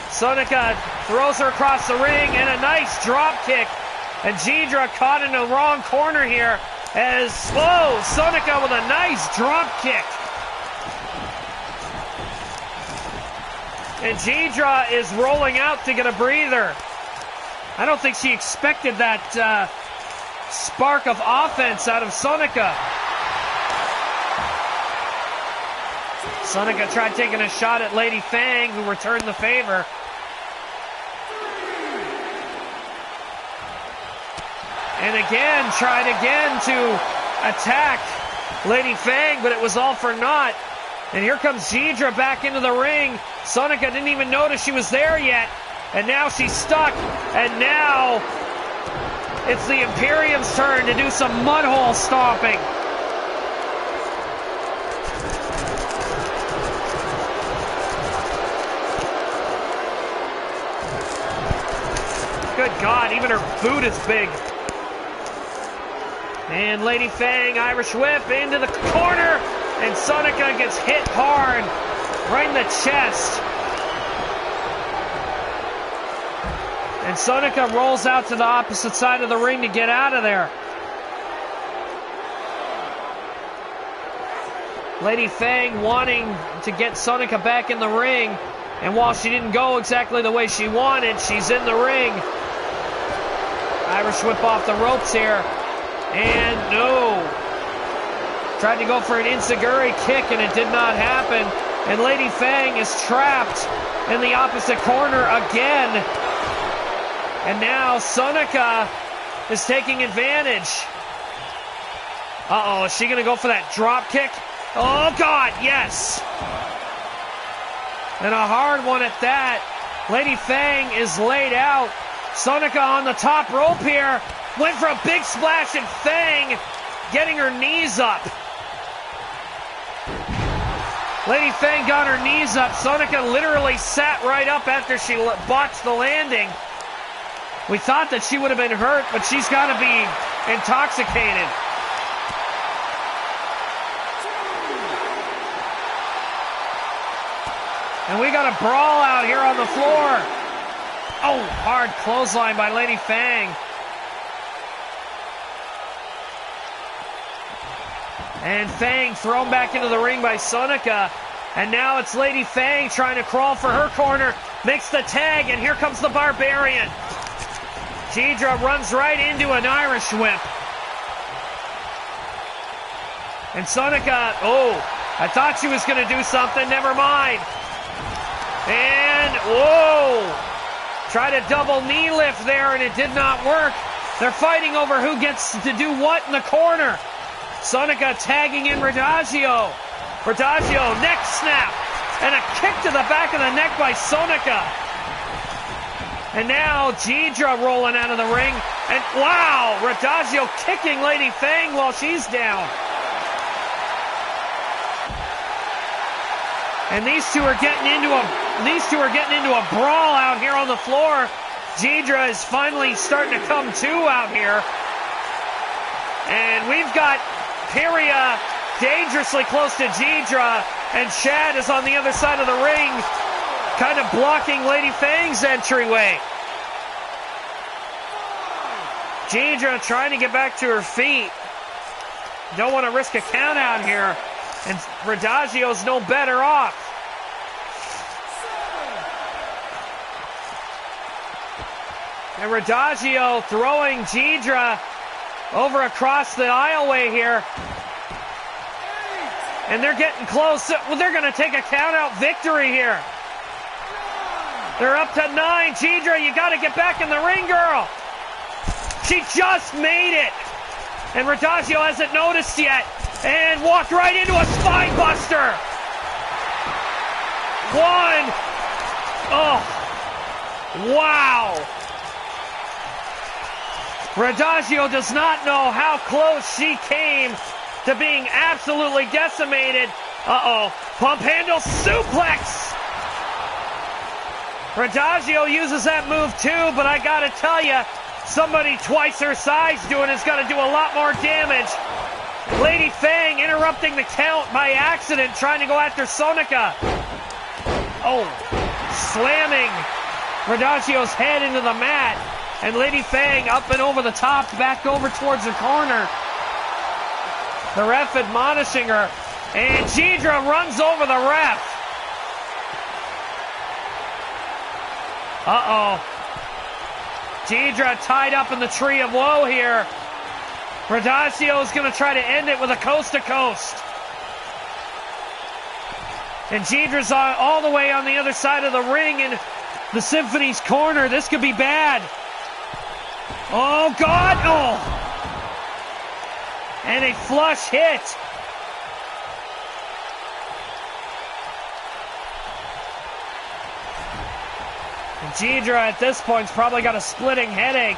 Sonika throws her across the ring and a nice drop kick. And Rachidile caught in the wrong corner here as Sonika with a nice drop kick. And Rachidile is rolling out to get a breather. I don't think she expected that spark of offense out of Sonika. Sonika tried taking a shot at Lady Fang, who returned the favor. And again, tried again to attack Lady Fang, but it was all for naught. And here comes Rachidile back into the ring. Sonika didn't even notice she was there yet. And now she's stuck. And now it's the Imperium's turn to do some mudhole stomping. Good God, even her boot is big. And Lady Fang, Irish whip into the corner. And Sonika gets hit hard, right in the chest. And Sonika rolls out to the opposite side of the ring to get out of there. Lady Fang wanting to get Sonika back in the ring. And while she didn't go exactly the way she wanted, she's in the ring. Irish whip off the ropes here. And no. Tried to go for an enziguri kick and it did not happen. And Lady Fang is trapped in the opposite corner again. And now Sonika is taking advantage. Uh-oh, is she going to go for that drop kick? Oh, God, yes. And a hard one at that. Lady Fang is laid out. Sonika on the top rope here. Went for a big splash and Fang getting her knees up. Lady Fang got her knees up. Sonika literally sat right up after she botched the landing. We thought that she would have been hurt, but she's got to be intoxicated. And we got a brawl out here on the floor. Oh, hard clothesline by Lady Fang. And Fang thrown back into the ring by Sonica. And now it's Lady Fang trying to crawl for her corner. Makes the tag, and here comes the Barbarian. Jidra runs right into an Irish whip. And Sonica, oh, I thought she was going to do something. Never mind. And, whoa. Tried a double knee lift there, and it did not work. They're fighting over who gets to do what in the corner. Sonica tagging in Rachidile. Rachidile, neck snap. And a kick to the back of the neck by Sonica. And now Jidra rolling out of the ring. And wow, Rachidile kicking Lady Fang while she's down. And these two are getting into a brawl out here on the floor. Jidra is finally starting to come to out here. And we've got Pyria dangerously close to Jidra, and Shad is on the other side of the ring, kind of blocking Lady Fang's entryway. Jidra trying to get back to her feet. Don't want to risk a count out here. And Rachidil's no better off. And Rachidile throwing Jidra over across the aisleway here. And they're getting close. Well, they're going to take a count-out victory here. They're up to 9. Jidra, you got to get back in the ring, girl. She just made it. And Rachidile hasn't noticed yet. And walked right into a spine buster. 1. Oh. Wow. Rachidile does not know how close she came to being absolutely decimated. Uh-oh. Pump handle suplex. Rachidile uses that move too, but I gotta tell you, somebody twice her size doing it's got to do a lot more damage. Lady Fang interrupting the count by accident, trying to go after Sonica. Oh, slamming Rachidil's head into the mat. And Lady Fang up and over the top, back over towards the corner. The ref admonishing her. And Jidra runs over the ref. Uh-oh. Jidra tied up in the tree of woe here. Rachidile is going to try to end it with a coast-to-coast. And Jidra's all the way on the other side of the ring in the Symphony's corner. This could be bad. Oh, God! Oh! And a flush hit. And Jidra at this point's probably got a splitting headache.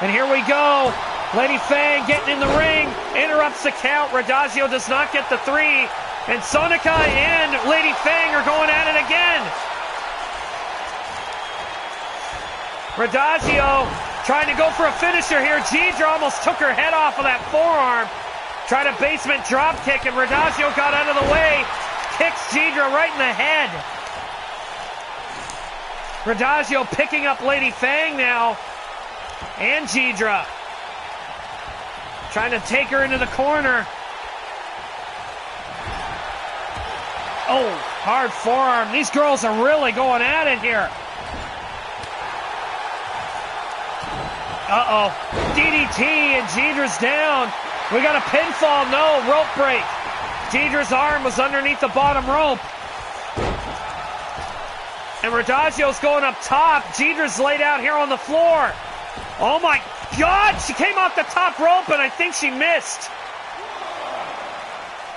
And here we go. Lady Fang getting in the ring, interrupts the count. Rachidile does not get the 3. And Sonica and Lady Fang are going at it again. Rachidile trying to go for a finisher here. Jidra almost took her head off of that forearm. Tried a basement drop kick, and Rachidile got out of the way. Kicks Jidra right in the head. Rachidile picking up Lady Fang now. And Jidra. Trying to take her into the corner. Oh, hard forearm. These girls are really going at it here. Uh-oh. DDT and Jidra's down. We got a pinfall. No, rope break. Jidra's arm was underneath the bottom rope. And Rachidil's going up top. Jidra's laid out here on the floor. Oh my God, she came off the top rope and I think she missed.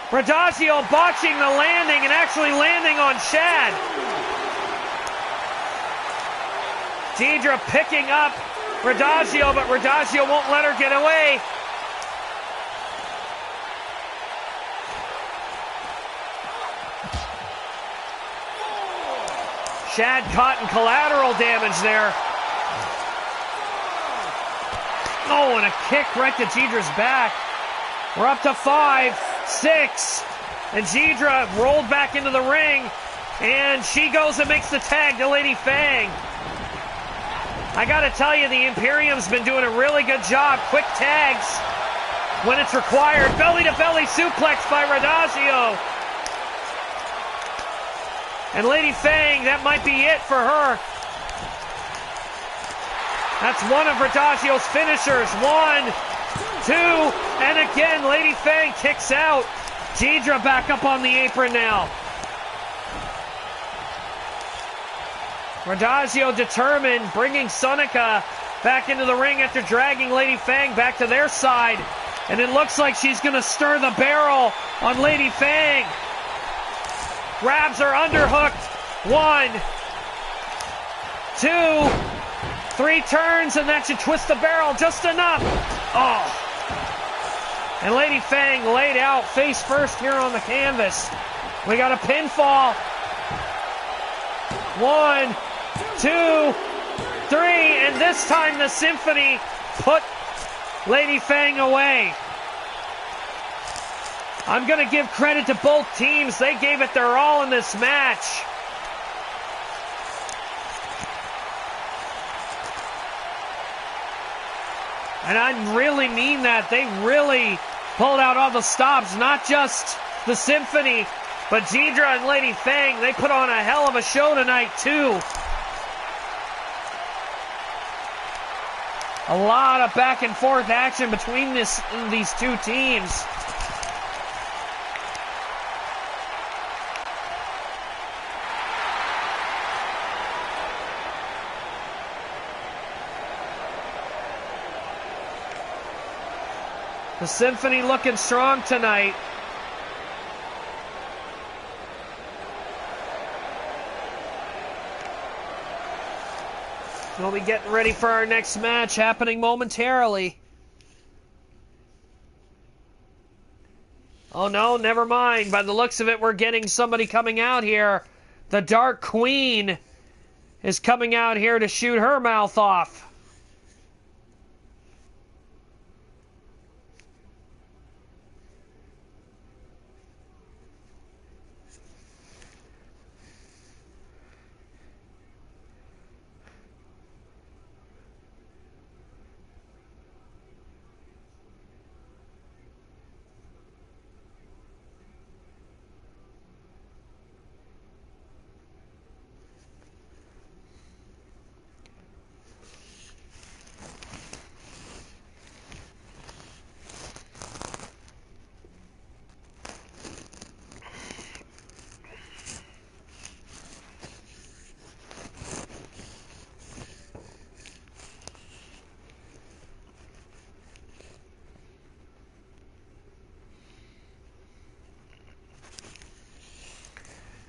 Rachidile botching the landing and actually landing on Shad. Jidra picking up Rachidile, but Rachidile won't let her get away. Shad caught in collateral damage there. Oh, and a kick right to Jidra's back. We're up to 5, 6. And Jidra rolled back into the ring. And she goes and makes the tag to Lady Fang. I gotta tell you, the Imperium's been doing a really good job. Quick tags. when it's required. Belly-to-belly suplex by Rachidile. And Lady Fang, that might be it for her. That's one of Rachidille's finishers. 1, 2, and again, Lady Fang kicks out. Rachidile back up on the apron now. Rachidile determined, bringing Sonica back into the ring after dragging Lady Fang back to their side. And it looks like she's going to stir the barrel on Lady Fang. Grabs her underhooked. 1, 2, 3 turns, and that should twist the barrel just enough. Oh. And Lady Fang laid out face first here on the canvas. We got a pinfall. 1, 2, 3, and this time the Symphony put Lady Fang away. I'm going to give credit to both teams. They gave it their all in this match. And I really mean that. They really pulled out all the stops, not just the Symphony, but Rachidile and Lady Fang. They put on a hell of a show tonight, too. A lot of back and forth action between these two teams. The Symphony looking strong tonight. We'll be getting ready for our next match happening momentarily. Oh no, never mind. By the looks of it, we're getting somebody coming out here. The Dark Queen is coming out here to shoot her mouth off.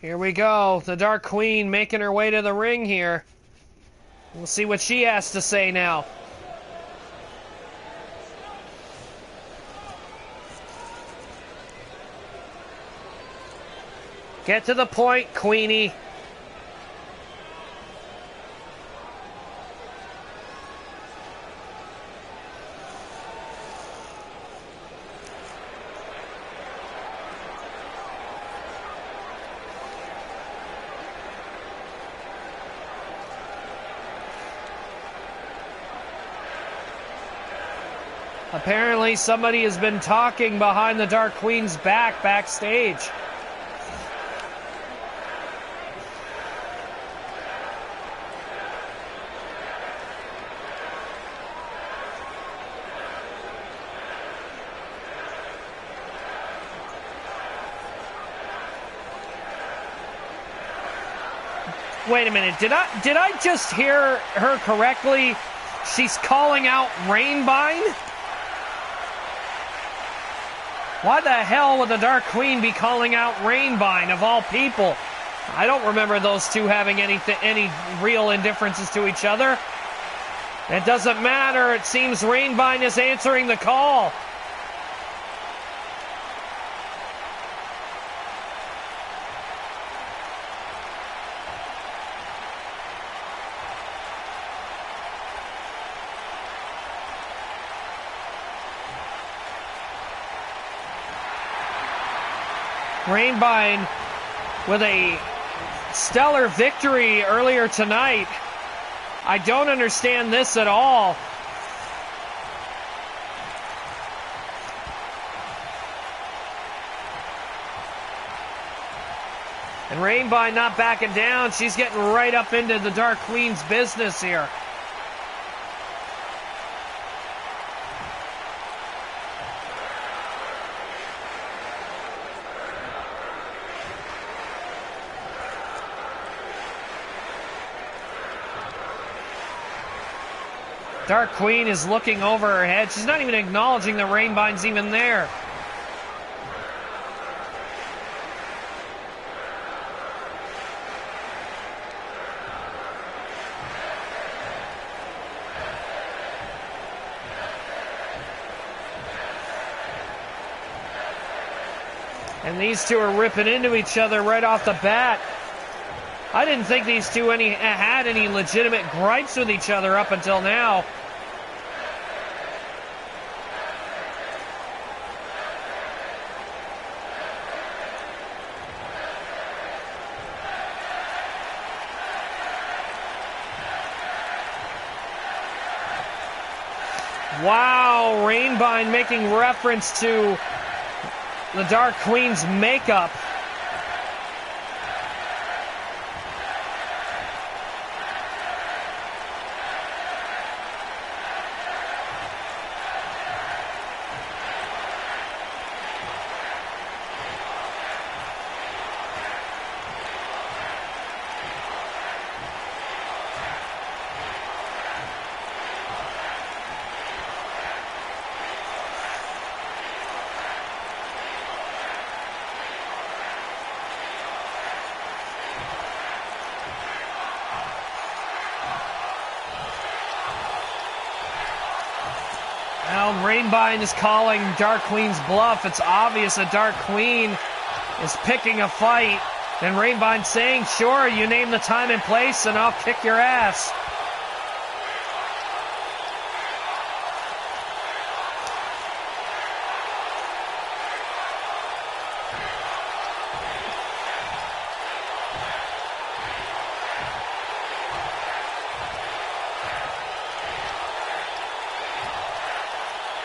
Here we go. The Dark Queen making her way to the ring here. We'll see what she has to say now. Get to the point, Queenie. Apparently somebody has been talking behind the Dark Queen's backstage. Wait a minute, did I just hear her correctly? She's calling out Rainbine? Why the hell would the Dark Queen be calling out Rainbine, of all people? I don't remember those two having any real indifferences to each other. It doesn't matter. It seems Rainbine is answering the call. Rainbine with a stellar victory earlier tonight. I don't understand this at all. And Rainbine not backing down. She's getting right up into the Dark Queen's business here. Dark Queen is looking over her head. She's not even acknowledging that Rainbine's even there. And these two are ripping into each other right off the bat. I didn't think these two had any legitimate gripes with each other up until now. Wow, Rainbine making reference to the Dark Queen's makeup. Now Rainbine is calling Dark Queen's bluff. It's obvious that Dark Queen is picking a fight. And Rainbine saying, sure, you name the time and place and I'll kick your ass.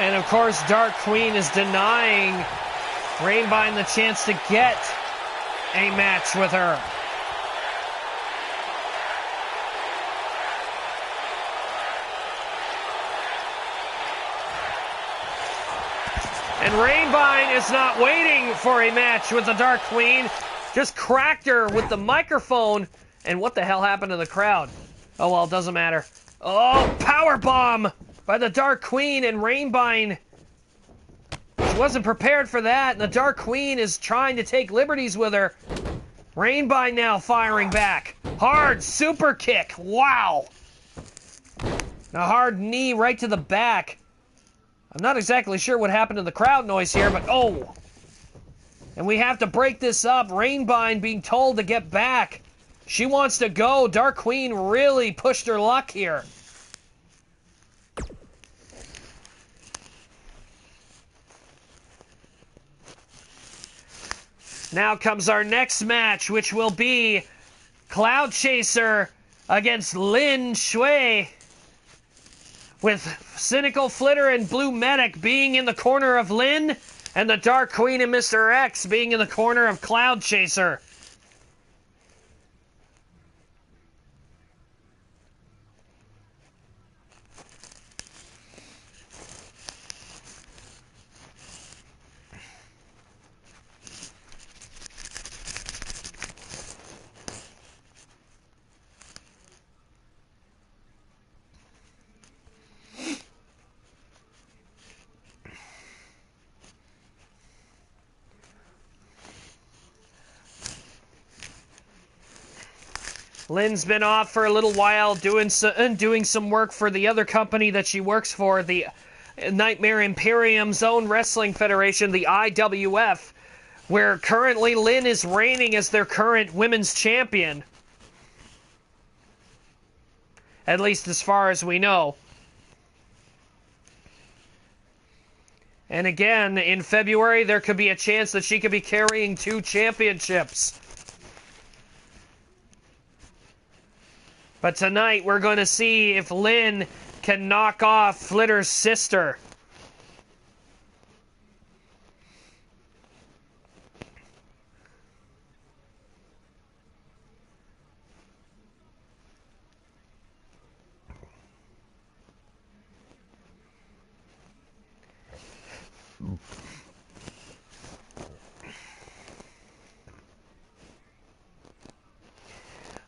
And of course, Dark Queen is denying Rainbine the chance to get a match with her. And Rainbine is not waiting for a match with the Dark Queen. Just cracked her with the microphone. And what the hell happened to the crowd? Oh, well, it doesn't matter. Oh, powerbomb by the Dark Queen, and Rainbine, she wasn't prepared for that, and the Dark Queen is trying to take liberties with her. Rainbine now firing back. Hard super kick. Wow. A hard knee right to the back. I'm not exactly sure what happened to the crowd noise here, but oh. And we have to break this up. Rainbine being told to get back. She wants to go. Dark Queen really pushed her luck here. Now comes our next match, which will be Cloud Chaser against Lin Shui, with Cynical Flitter and Blue Medic being in the corner of Lin, and the Dark Queen and Mr. X being in the corner of Cloud Chaser. Lynn's been off for a little while doing some work for the other company that she works for, the Nightmare Imperium's own wrestling federation, the IWF, where currently Lynn is reigning as their current women's champion. At least as far as we know. And again, in February, there could be a chance that she could be carrying 2 championships. But tonight, we're going to see if Lynn can knock off Flitter's sister.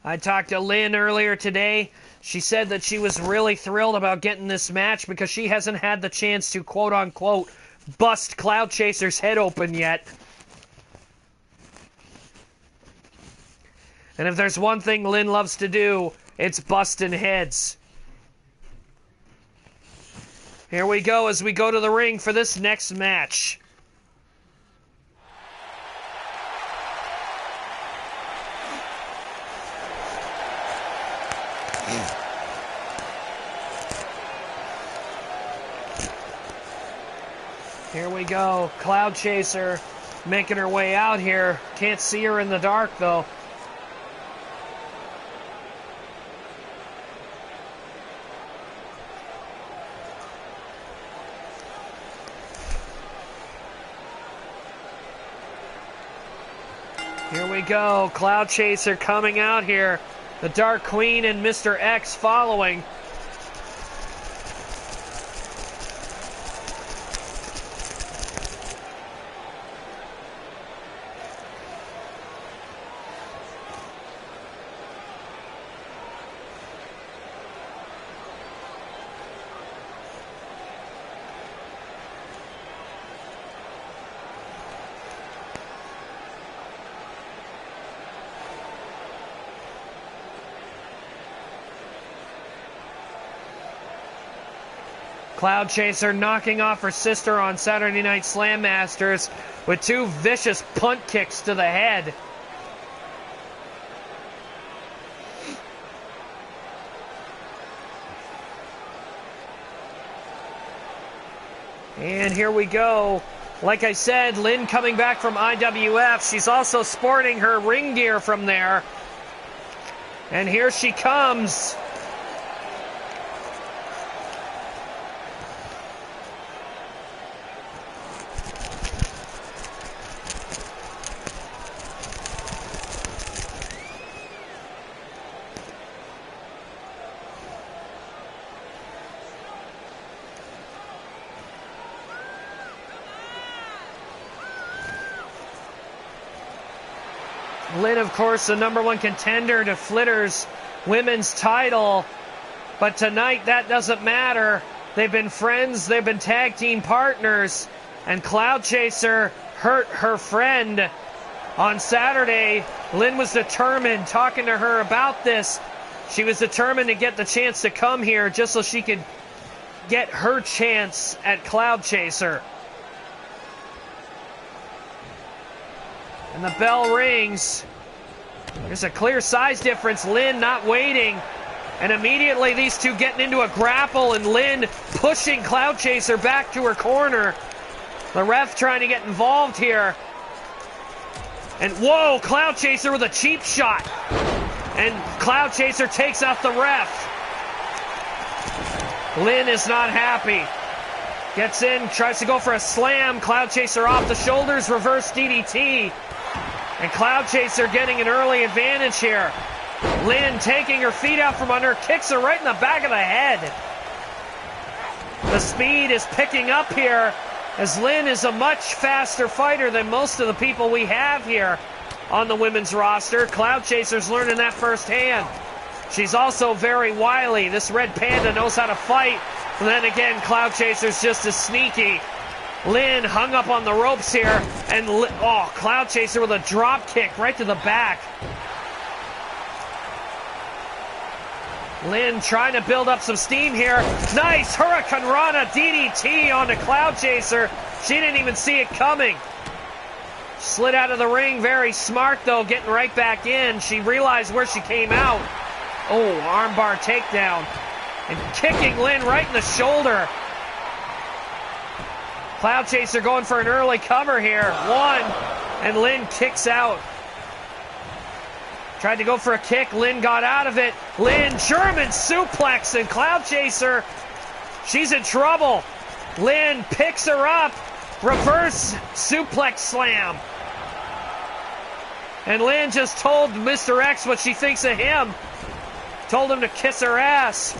I talked to Lynn earlier today. She said that she was really thrilled about getting this match because she hasn't had the chance to, quote-unquote, bust Cloud Chaser's head open yet. And if there's one thing Lynn loves to do, it's busting heads. Here we go as we go to the ring for this next match. Here we go. Cloud Chaser making her way out here. Can't see her in the dark, though. Here we go. Cloud Chaser coming out here. The Dark Queen and Mr. X following. Cloud Chaser knocking off her sister on Saturday Night Slam Masters with 2 vicious punt kicks to the head. And here we go. Like I said, Lynn coming back from IWF. She's also sporting her ring gear from there. And here she comes. Lynn, of course, the #1 contender to Flitter's women's title. But tonight, that doesn't matter. They've been friends. They've been tag team partners. And Cloud Chaser hurt her friend on Saturday. Lynn was determined, talking to her about this. She was determined to get the chance to come here just so she could get her chance at Cloud Chaser. And the bell rings. There's a clear size difference. Lynn not waiting. And immediately these two getting into a grapple and Lynn pushing Cloud Chaser back to her corner. The ref trying to get involved here. And whoa, Cloud Chaser with a cheap shot. And Cloud Chaser takes out the ref. Lynn is not happy. Gets in, tries to go for a slam. Cloud Chaser off the shoulders, reverse DDT. And Cloud Chaser getting an early advantage here. Lynn taking her feet out from under, kicks her right in the back of the head. The speed is picking up here as Lynn is a much faster fighter than most of the people we have here on the women's roster. Cloud Chaser's learning that firsthand. She's also very wily. This Red Panda knows how to fight. And then again, Cloud Chaser's just as sneaky. Lynn hung up on the ropes here, and Cloud Chaser with a drop kick right to the back. Lynn trying to build up some steam here. Nice Hurricane Rana DDT onto Cloud Chaser. She didn't even see it coming. Slid out of the ring, very smart though, getting right back in. She realized where she came out. Oh, armbar takedown. And kicking Lynn right in the shoulder. Cloud Chaser going for an early cover here. One, and Lynn kicks out. Tried to go for a kick. Lynn got out of it. Lynn, German suplex, and Cloud Chaser, she's in trouble. Lynn picks her up. Reverse suplex slam. And Lynn just told Mr. X what she thinks of him. Told him to kiss her ass.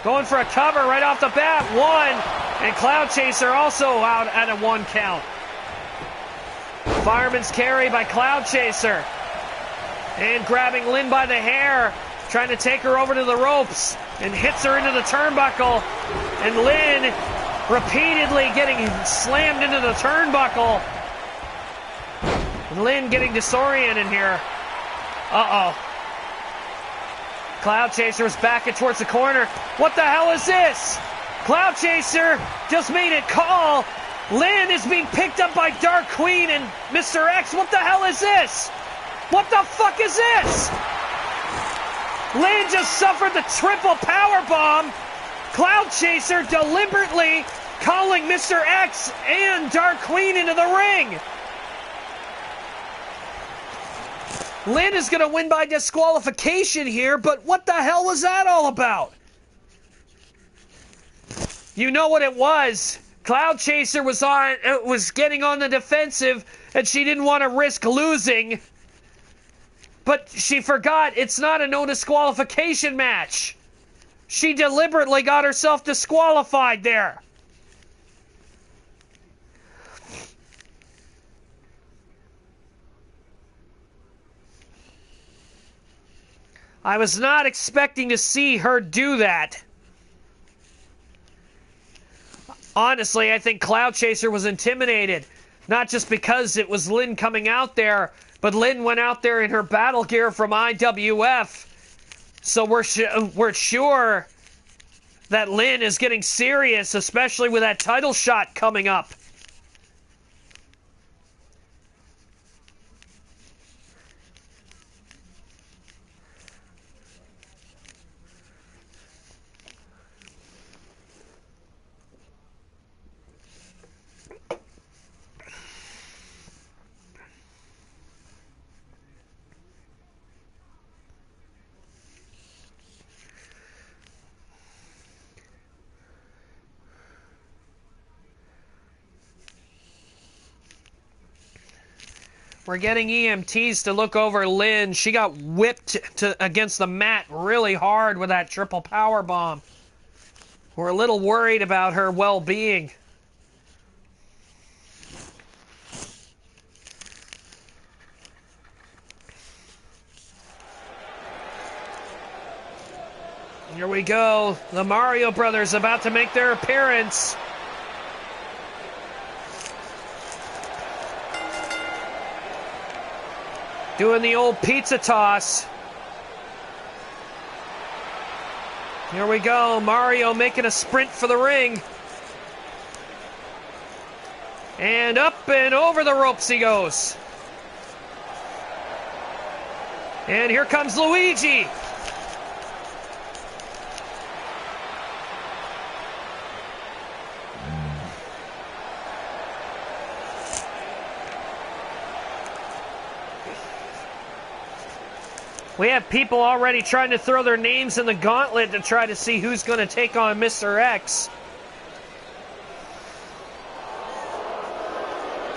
Going for a cover right off the bat. One. And Cloud Chaser also out at a 1 count. Fireman's carry by Cloud Chaser. And grabbing Lynn by the hair, trying to take her over to the ropes, and hits her into the turnbuckle. And Lynn repeatedly getting slammed into the turnbuckle. And Lynn getting disoriented here. Uh-oh. Cloud Chaser's backing towards the corner. What the hell is this? Cloud Chaser just made it call. Lynn is being picked up by Dark Queen and Mr. X. What the hell is this? What the fuck is this? Lynn just suffered the triple power bomb. Cloud Chaser deliberately calling Mr. X and Dark Queen into the ring. Lynn is going to win by disqualification here, but what the hell was that all about? You know what it was. Cloud Chaser was getting on the defensive, and she didn't want to risk losing. But she forgot it's not a no disqualification match. She deliberately got herself disqualified there. I was not expecting to see her do that. Honestly, I think Cloud Chaser was intimidated. Not just because it was Lynn coming out there, but Lynn went out there in her battle gear from IWF. So we're sure that Lynn is getting serious, especially with that title shot coming up. We're getting EMTs to look over Lynn. She got whipped against the mat really hard with that triple power bomb. We're a little worried about her well-being. Here we go. The Mario Brothers about to make their appearance. Doing the old pizza toss. Here we go. Mario making a sprint for the ring. And up and over the ropes he goes. And here comes Luigi. We have people already trying to throw their names in the gauntlet to try to see who's going to take on Mr. X.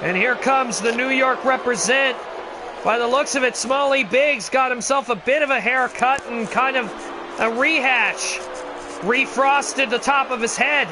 And here comes the New York represent. By the looks of it, Smalley Biggs got himself a bit of a haircut and kind of a rehash. Refrosted the top of his head.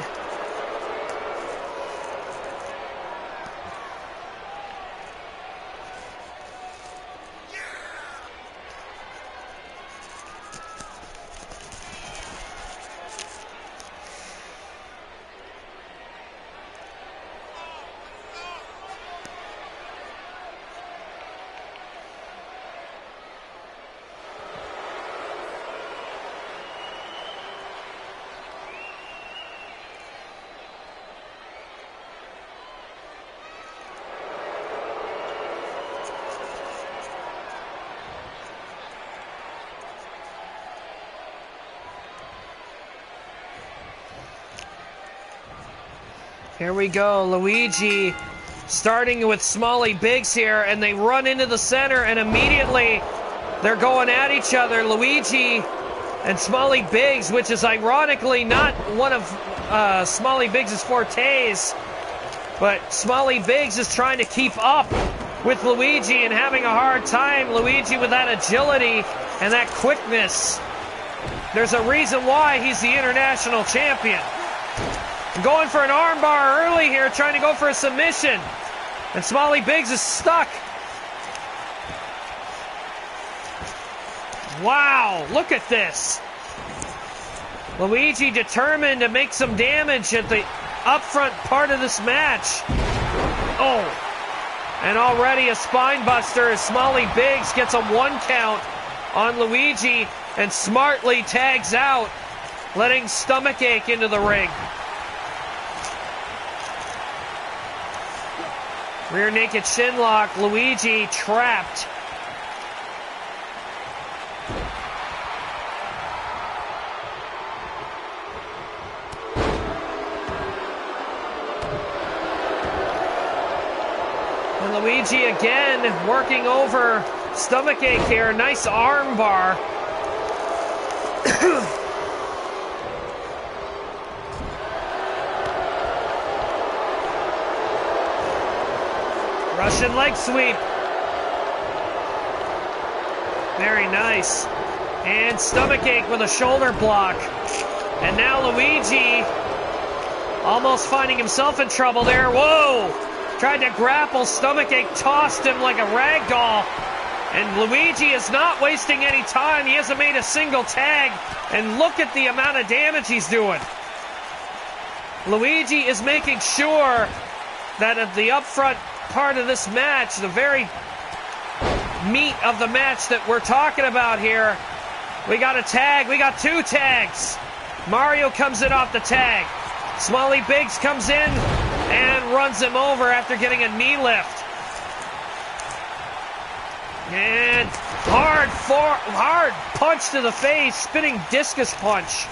Here we go, Luigi starting with Smalley Biggs here, and they run into the center, and immediately they're going at each other. Luigi and Smalley Biggs, which is ironically not one of Smalley Biggs' fortes, but Smalley Biggs is trying to keep up with Luigi and having a hard time. Luigi with that agility and that quickness. There's a reason why he's the international champion. Going for an armbar early here, trying to go for a submission. And Smalley Biggs is stuck. Wow, look at this. Luigi determined to make some damage at the up front part of this match. Oh, and already a spine buster as Smalley Biggs gets a 1 count on Luigi and smartly tags out, letting Stomachache into the ring. Rear naked shin lock, Luigi trapped. And Luigi again working over Stomachache here. Nice arm bar. Russian leg sweep. Very nice. And Stomachache with a shoulder block. And now Luigi almost finding himself in trouble there. Whoa! Tried to grapple. Stomachache tossed him like a rag doll. And Luigi is not wasting any time. He hasn't made a single tag. And look at the amount of damage he's doing. Luigi is making sure that at the upfront part of this match, the very meat of the match that we're talking about here, we got a tag. We got 2 tags. Mario comes in off the tag. Smalley Biggs comes in and runs him over after getting a knee lift. And hard punch to the face, spinning discus punch.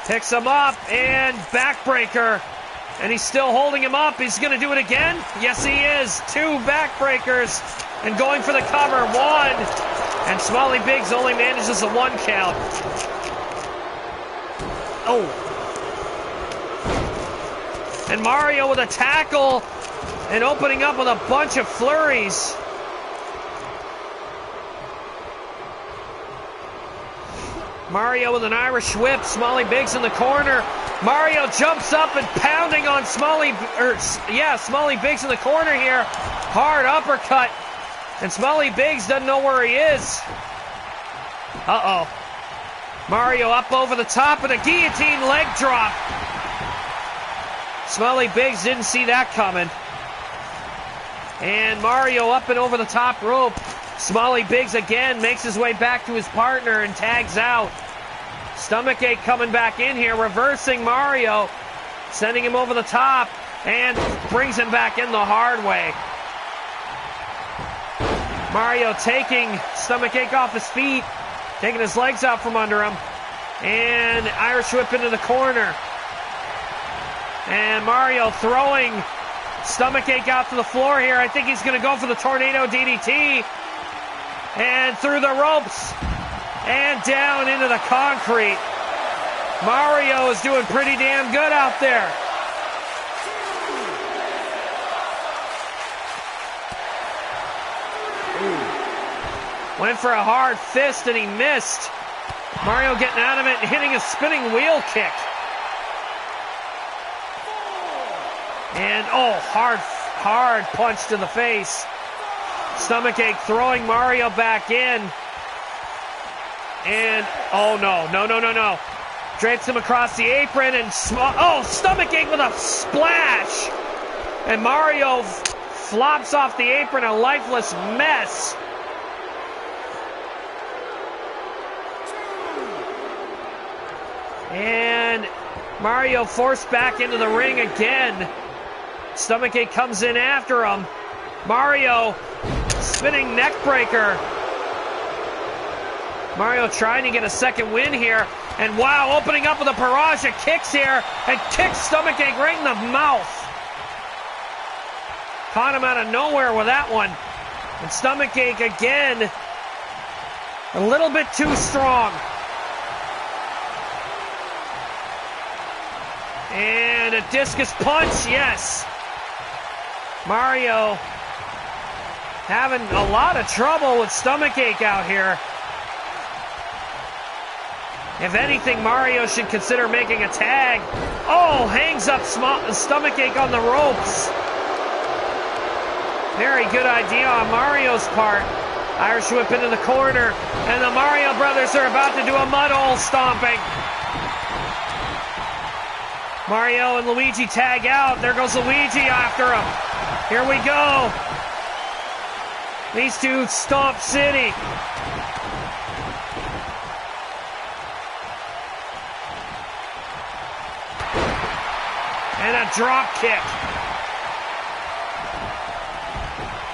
Picks him up and backbreaker. And he's still holding him up. He's going to do it again? Yes, he is. 2 backbreakers and going for the cover. 1. And Smalley Biggs only manages a 1 count. Oh. And Mario with a tackle and opening up with a bunch of flurries. Mario with an Irish whip. Smalley Biggs in the corner. Mario jumps up and pounding on Smalley Biggs in the corner here. Hard uppercut. And Smalley Biggs doesn't know where he is. Uh-oh. Mario up over the top and a guillotine leg drop. Smalley Biggs didn't see that coming. And Mario up and over the top rope. Smalley Biggs again makes his way back to his partner and tags out. Stomachache coming back in here, reversing Mario, sending him over the top, and brings him back in the hard way. Mario taking Stomachache off his feet, taking his legs out from under him, and Irish whip into the corner. And Mario throwing Stomachache out to the floor here. I think he's going to go for the tornado DDT. And through the ropes. And down into the concrete. Mario is doing pretty damn good out there. Ooh. Went for a hard fist and he missed. Mario getting out of it and hitting a spinning wheel kick. And, oh, hard punch to the face. Stomachache throwing Mario back in. And, oh, no. Drapes him across the apron and, Stomachache with a splash. And Mario flops off the apron, a lifeless mess. And Mario forced back into the ring again. Stomachache comes in after him. Mario spinning neck breaker. Mario trying to get a second win here. And wow, opening up with a barrage of kicks here. And kicks Stomachache right in the mouth. Caught him out of nowhere with that one. And Stomachache again. A little bit too strong. And a discus punch, yes. Mario having a lot of trouble with Stomachache out here. If anything, Mario should consider making a tag. Oh, hangs up Stomachache on the ropes. Very good idea on Mario's part. Irish whip into the corner, and the Mario brothers are about to do a mud hole stomping. Mario and Luigi tag out. There goes Luigi after him. Here we go. These two stomp city. And a drop kick.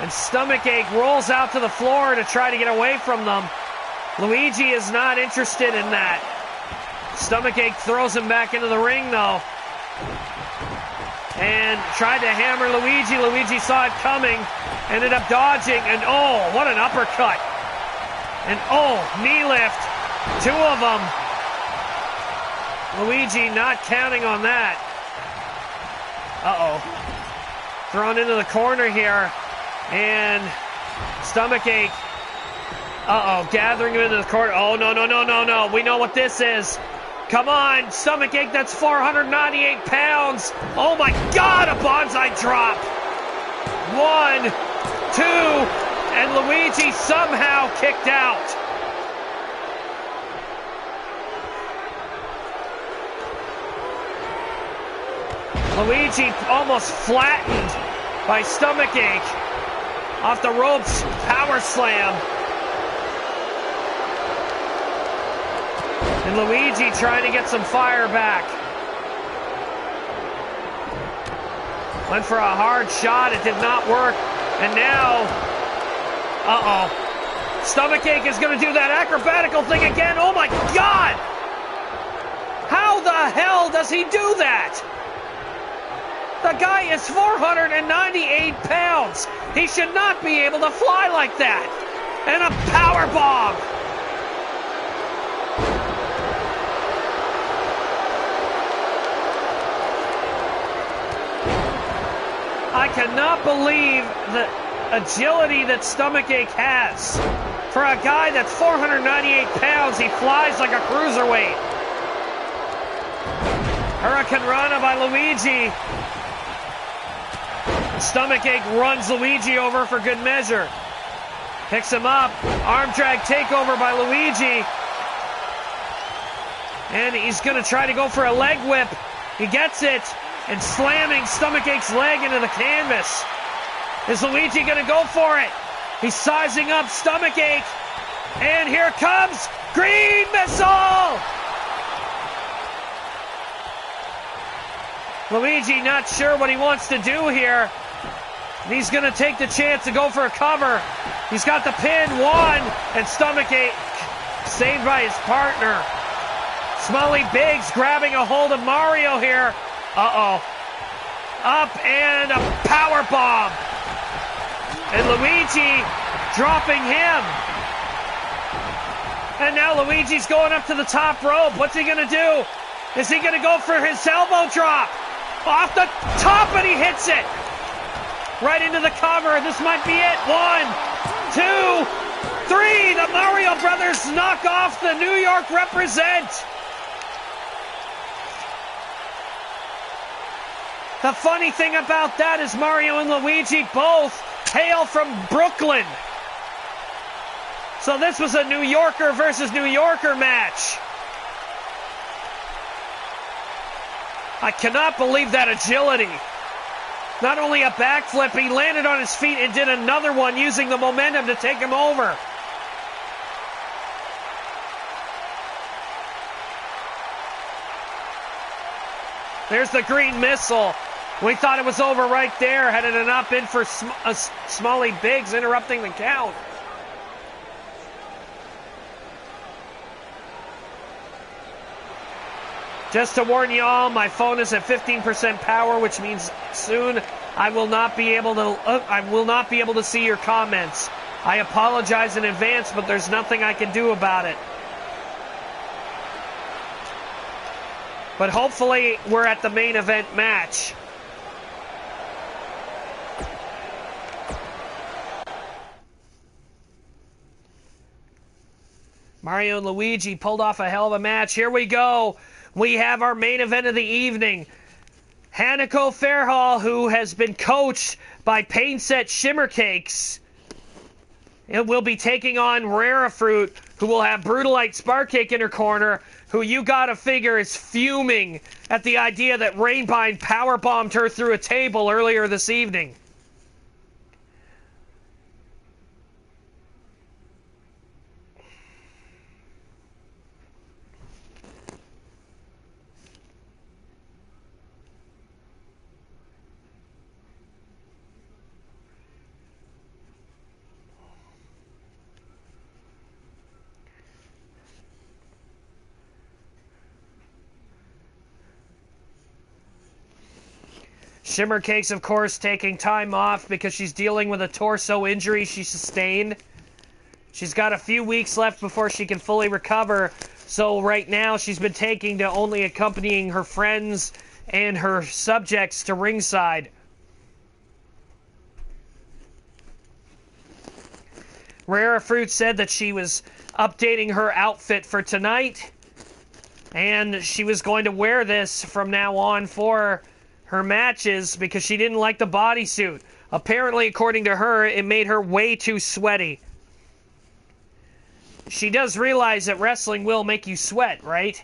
And Stomachache rolls out to the floor to try to get away from them. Luigi is not interested in that. Stomachache throws him back into the ring, though. And tried to hammer Luigi. Luigi saw it coming. Ended up dodging. And oh, what an uppercut. And oh, knee lift. Two of them. Luigi not counting on that. Uh-oh. Thrown into the corner here. And Stomachache, gathering him into the corner. Oh, no. We know what this is. Come on, Stomachache, that's 498 pounds. Oh, my God, a bonsai drop. 1, 2, and Luigi somehow kicked out. Luigi almost flattened by Stomachache. Off the ropes, power slam. And Luigi trying to get some fire back. Went for a hard shot, it did not work. And now, Stomachache is going to do that acrobatical thing again. Oh my God! How the hell does he do that? The guy is 498 pounds. He should not be able to fly like that. And a power bomb. I cannot believe the agility that Stomachache has. For a guy that's 498 pounds, he flies like a cruiserweight. Hurricane Rana by Luigi. Stomachache runs Luigi over for good measure. Picks him up. Arm drag takeover by Luigi. And he's going to try to go for a leg whip. He gets it. And slamming Stomachache's leg into the canvas. Is Luigi going to go for it? He's sizing up Stomachache. And here comes Green Missile! Luigi not sure what he wants to do here. He's going to take the chance to go for a cover. He's got the pin, one, and Stomachache saved by his partner. Smalley Biggs grabbing a hold of Mario here. Up and a power bomb. And Luigi dropping him. And now Luigi's going up to the top rope. What's he going to do? Is he going to go for his elbow drop? Off the top, and he hits it. Right into the cover. This might be it. 1, 2, 3. The Mario brothers knock off the New York represent. The funny thing about that is Mario and Luigi both hail from Brooklyn. So this was a New Yorker versus New Yorker match. I cannot believe that agility. Not only a backflip, he landed on his feet and did another one using the momentum to take him over. There's the green missile. We thought it was over right there, had it not been for Smalley Biggs interrupting the count. Just to warn you all, my phone is at 15% power, which means soon I will not be able to see your comments. I apologize in advance, but there's nothing I can do about it. But hopefully we're at the main event match. Mario and Luigi pulled off a hell of a match. Here we go. We have our main event of the evening. Hanako Fairhall, who has been coached by Painset Shimmercakes, It will be taking on Rara Fruit, who will have Brutalite Sparkcake in her corner, who you gotta figure is fuming at the idea that Rainbind powerbombed her through a table earlier this evening. Shimmercake's, of course, taking time off because she's dealing with a torso injury she sustained. She's got a few weeks left before she can fully recover, so right now she's been taking to only accompanying her friends and her subjects to ringside. Rara Fruit said that she was updating her outfit for tonight, and she was going to wear this from now on for her matches because she didn't like the bodysuit. Apparently, according to her, it made her way too sweaty. She does realize that wrestling will make you sweat, right?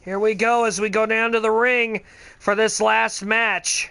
Here we go as we go down to the ring for this last match.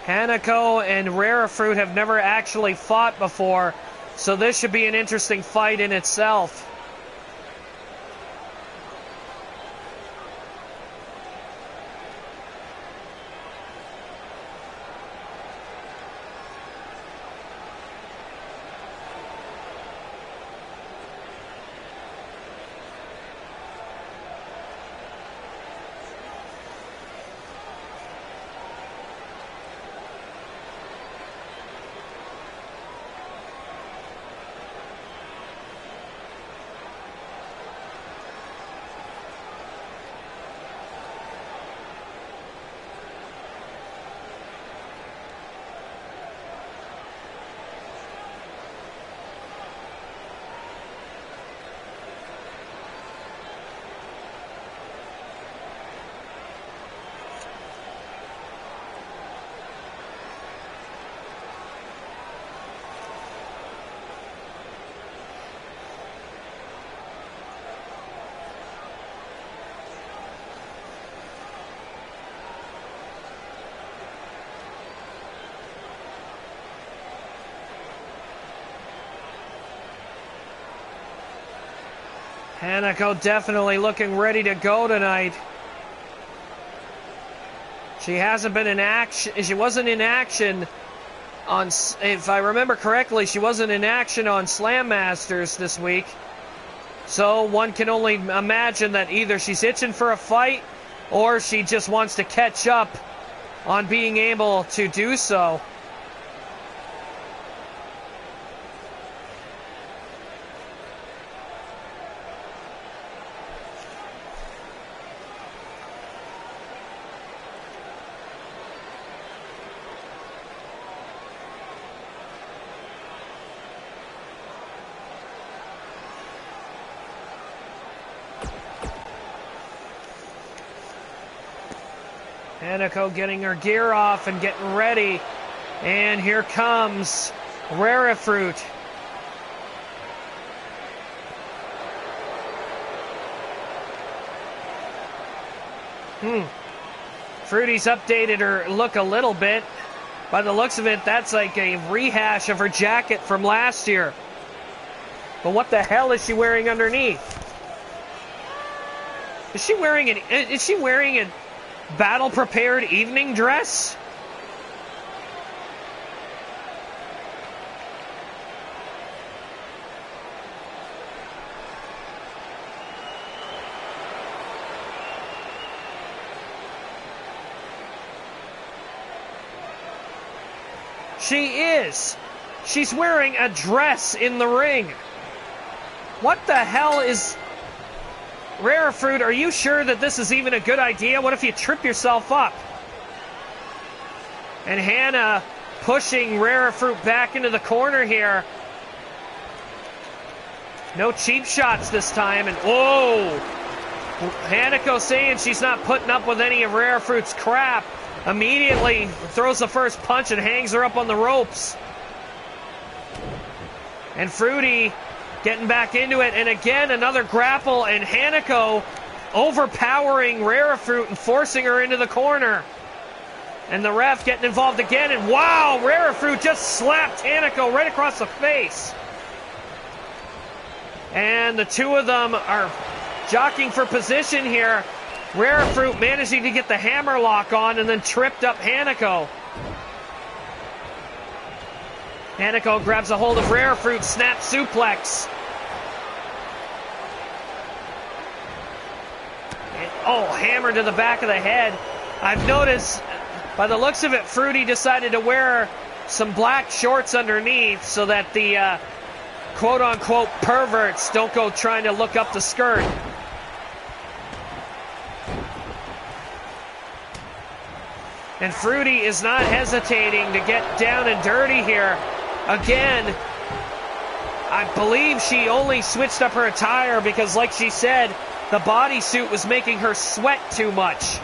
Hanako and Rara Fruit have never actually fought before, so this should be an interesting fight in itself. Hanako definitely looking ready to go tonight. She hasn't been in action. She wasn't in action on, if I remember correctly, she wasn't in action on Slam Masters this week. So one can only imagine that either she's itching for a fight or she just wants to catch up on being able to do so. Hanako getting her gear off and getting ready. And here comes Rara Fruit. Fruity's updated her look a little bit. By the looks of it, that's like a rehash of her jacket from last year. But what the hell is she wearing underneath? Is she wearing a battle-prepared evening dress? She is. She's wearing a dress in the ring. What the hell is... Rare Fruit, are you sure that this is even a good idea? What if you trip yourself up? And Hannah pushing Rare Fruit back into the corner here. No cheap shots this time. And whoa! Hanako saying she's not putting up with any of Rare Fruit's crap. Immediately throws the first punch and hangs her up on the ropes. And Fruity getting back into it. And again, another grapple. And Hanako overpowering Rare Fruit and forcing her into the corner. And the ref getting involved again. And wow, Rare Fruit just slapped Hanako right across the face. And the two of them are jockeying for position here. Rare Fruit managing to get the hammer lock on and then tripped up Hanako. Hanako grabs a hold of Rare Fruit, snap suplex. And, oh, hammer to the back of the head. I've noticed, by the looks of it, Fruity decided to wear some black shorts underneath so that the quote-unquote perverts don't go trying to look up the skirt. And Fruity is not hesitating to get down and dirty here. Again, I believe she only switched up her attire because, like she said, the bodysuit was making her sweat too much.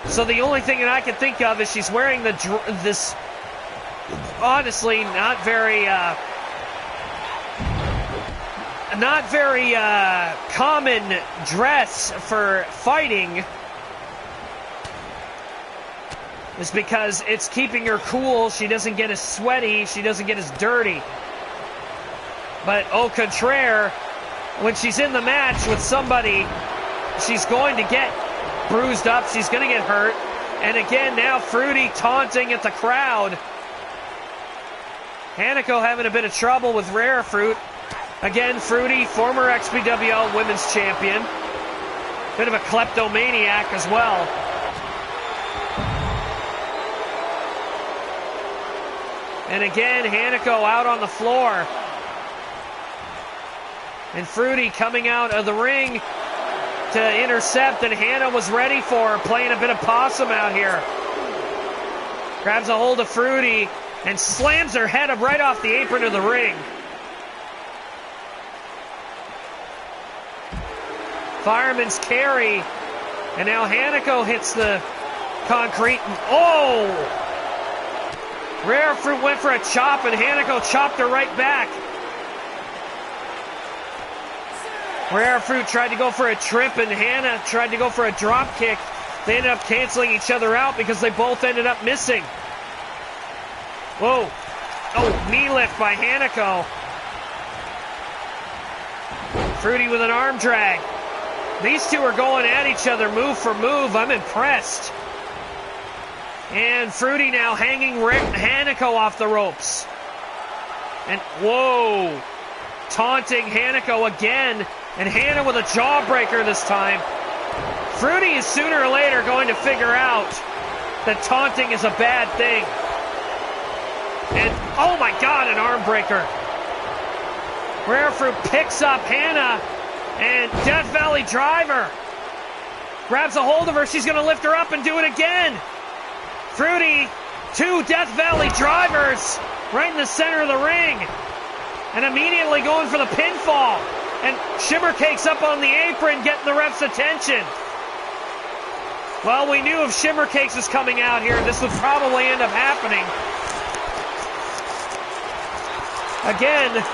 So the only thing that I can think of is she's wearing this honestly not very common dress for fighting. Is because it's keeping her cool. She doesn't get as sweaty. She doesn't get as dirty. But au contraire, when she's in the match with somebody, she's going to get bruised up. She's going to get hurt. And again, now Fruity taunting at the crowd. Hanako having a bit of trouble with Rare Fruit. Again, Fruity, former XPWL Women's Champion. Bit of a kleptomaniac as well. And again, Hanako out on the floor. And Fruity coming out of the ring to intercept, and Hannah was ready for her, playing a bit of possum out here. Grabs a hold of Fruity and slams her head up right off the apron of the ring. Fireman's carry. And now Hanako hits the concrete. And, oh! Rare Fruit went for a chop, and Hanako chopped her right back. Rare Fruit tried to go for a trip, and Hannah tried to go for a drop kick. They ended up canceling each other out because they both ended up missing. Whoa. Oh, knee lift by Hanako. Fruity with an arm drag. These two are going at each other move for move. I'm impressed. And Fruity now hanging Hanako off the ropes. And whoa, taunting Hanako again. And Hannah with a jawbreaker this time. Fruity is sooner or later going to figure out that taunting is a bad thing. And oh my God, an arm breaker. Rare Fruit picks up Hannah and Death Valley Driver. Grabs a hold of her. She's going to lift her up and do it again. Fruity, two Death Valley Drivers right in the center of the ring. And immediately going for the pinfall. And Shimmercake's up on the apron getting the ref's attention. Well, we knew if Shimmercakes was coming out here, this would probably end up happening. Again,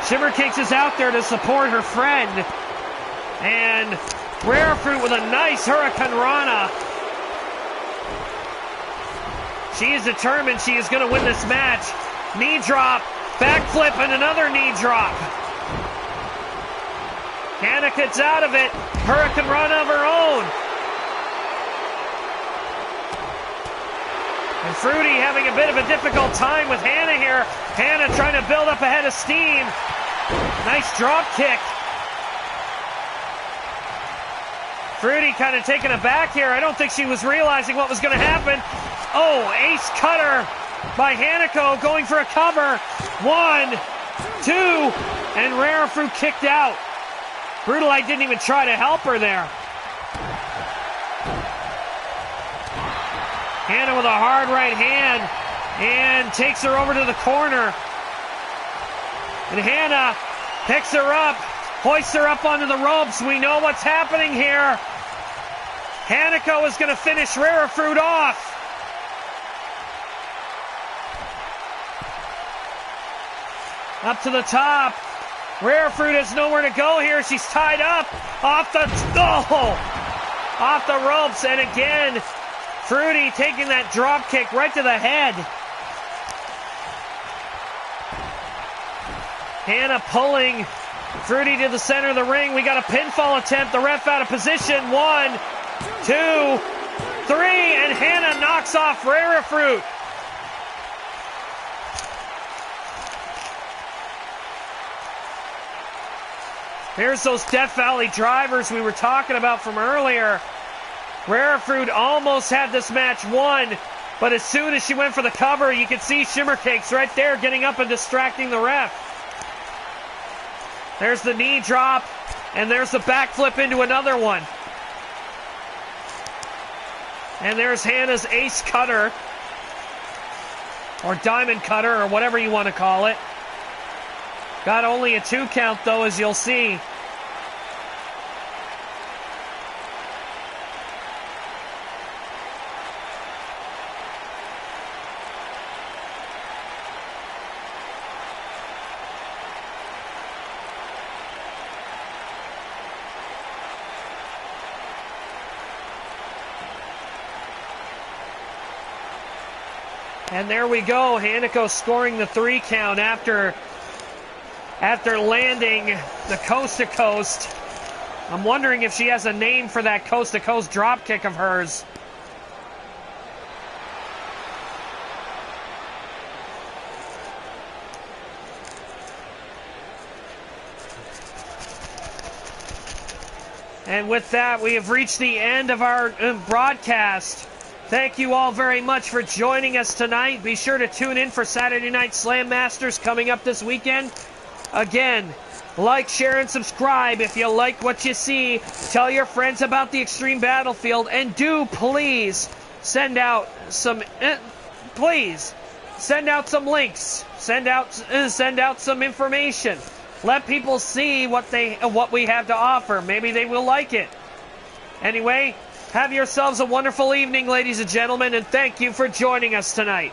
Shimmercakes is out there to support her friend. And Rare Fruit with a nice Hurricane Rana She is determined she is going to win this match. Knee drop, backflip, and another knee drop. Hannah gets out of it. Hurricane run of her own. And Fruity having a bit of a difficult time with Hannah here. Hannah trying to build up a head of steam. Nice drop kick. Fruity kind of taken aback here. I don't think she was realizing what was going to happen. Oh, ace cutter by Hanako going for a cover. 1, 2, and Rare Fruit kicked out. Brutalite didn't even try to help her there. Hannah with a hard right hand and takes her over to the corner. And Hannah picks her up, hoists her up onto the ropes. We know what's happening here. Hanako is going to finish Rare Fruit off. Up to the top. Rare Fruit has nowhere to go here. She's tied up off the ropes. And again, Fruity taking that drop kick right to the head. Hannah pulling Fruity to the center of the ring. We got a pinfall attempt. The ref out of position. 1, 2, 3, and Hannah knocks off Rare Fruit. Here's those Death Valley drivers we were talking about from earlier. Rare Fruit almost had this match won, but as soon as she went for the cover, you could see Shimmer Cakes right there getting up and distracting the ref. There's the knee drop, and there's the backflip into another one. And there's Hannah's ace cutter, or diamond cutter, or whatever you want to call it. Got only a 2 count, though, as you'll see. And there we go. Hanako scoring the 3 count after landing the coast to coast. I'm wondering if she has a name for that coast to coast drop kick of hers. And with that, we have reached the end of our broadcast. Thank you all very much for joining us tonight. Be sure to tune in for Saturday Night Slam Masters coming up this weekend. Again, like, share, and subscribe if you like what you see. Tell your friends about the Extreme Battlefield, and do please send out some links. Send out some information. Let people see what we have to offer. Maybe they will like it. Anyway, have yourselves a wonderful evening, ladies and gentlemen, and thank you for joining us tonight.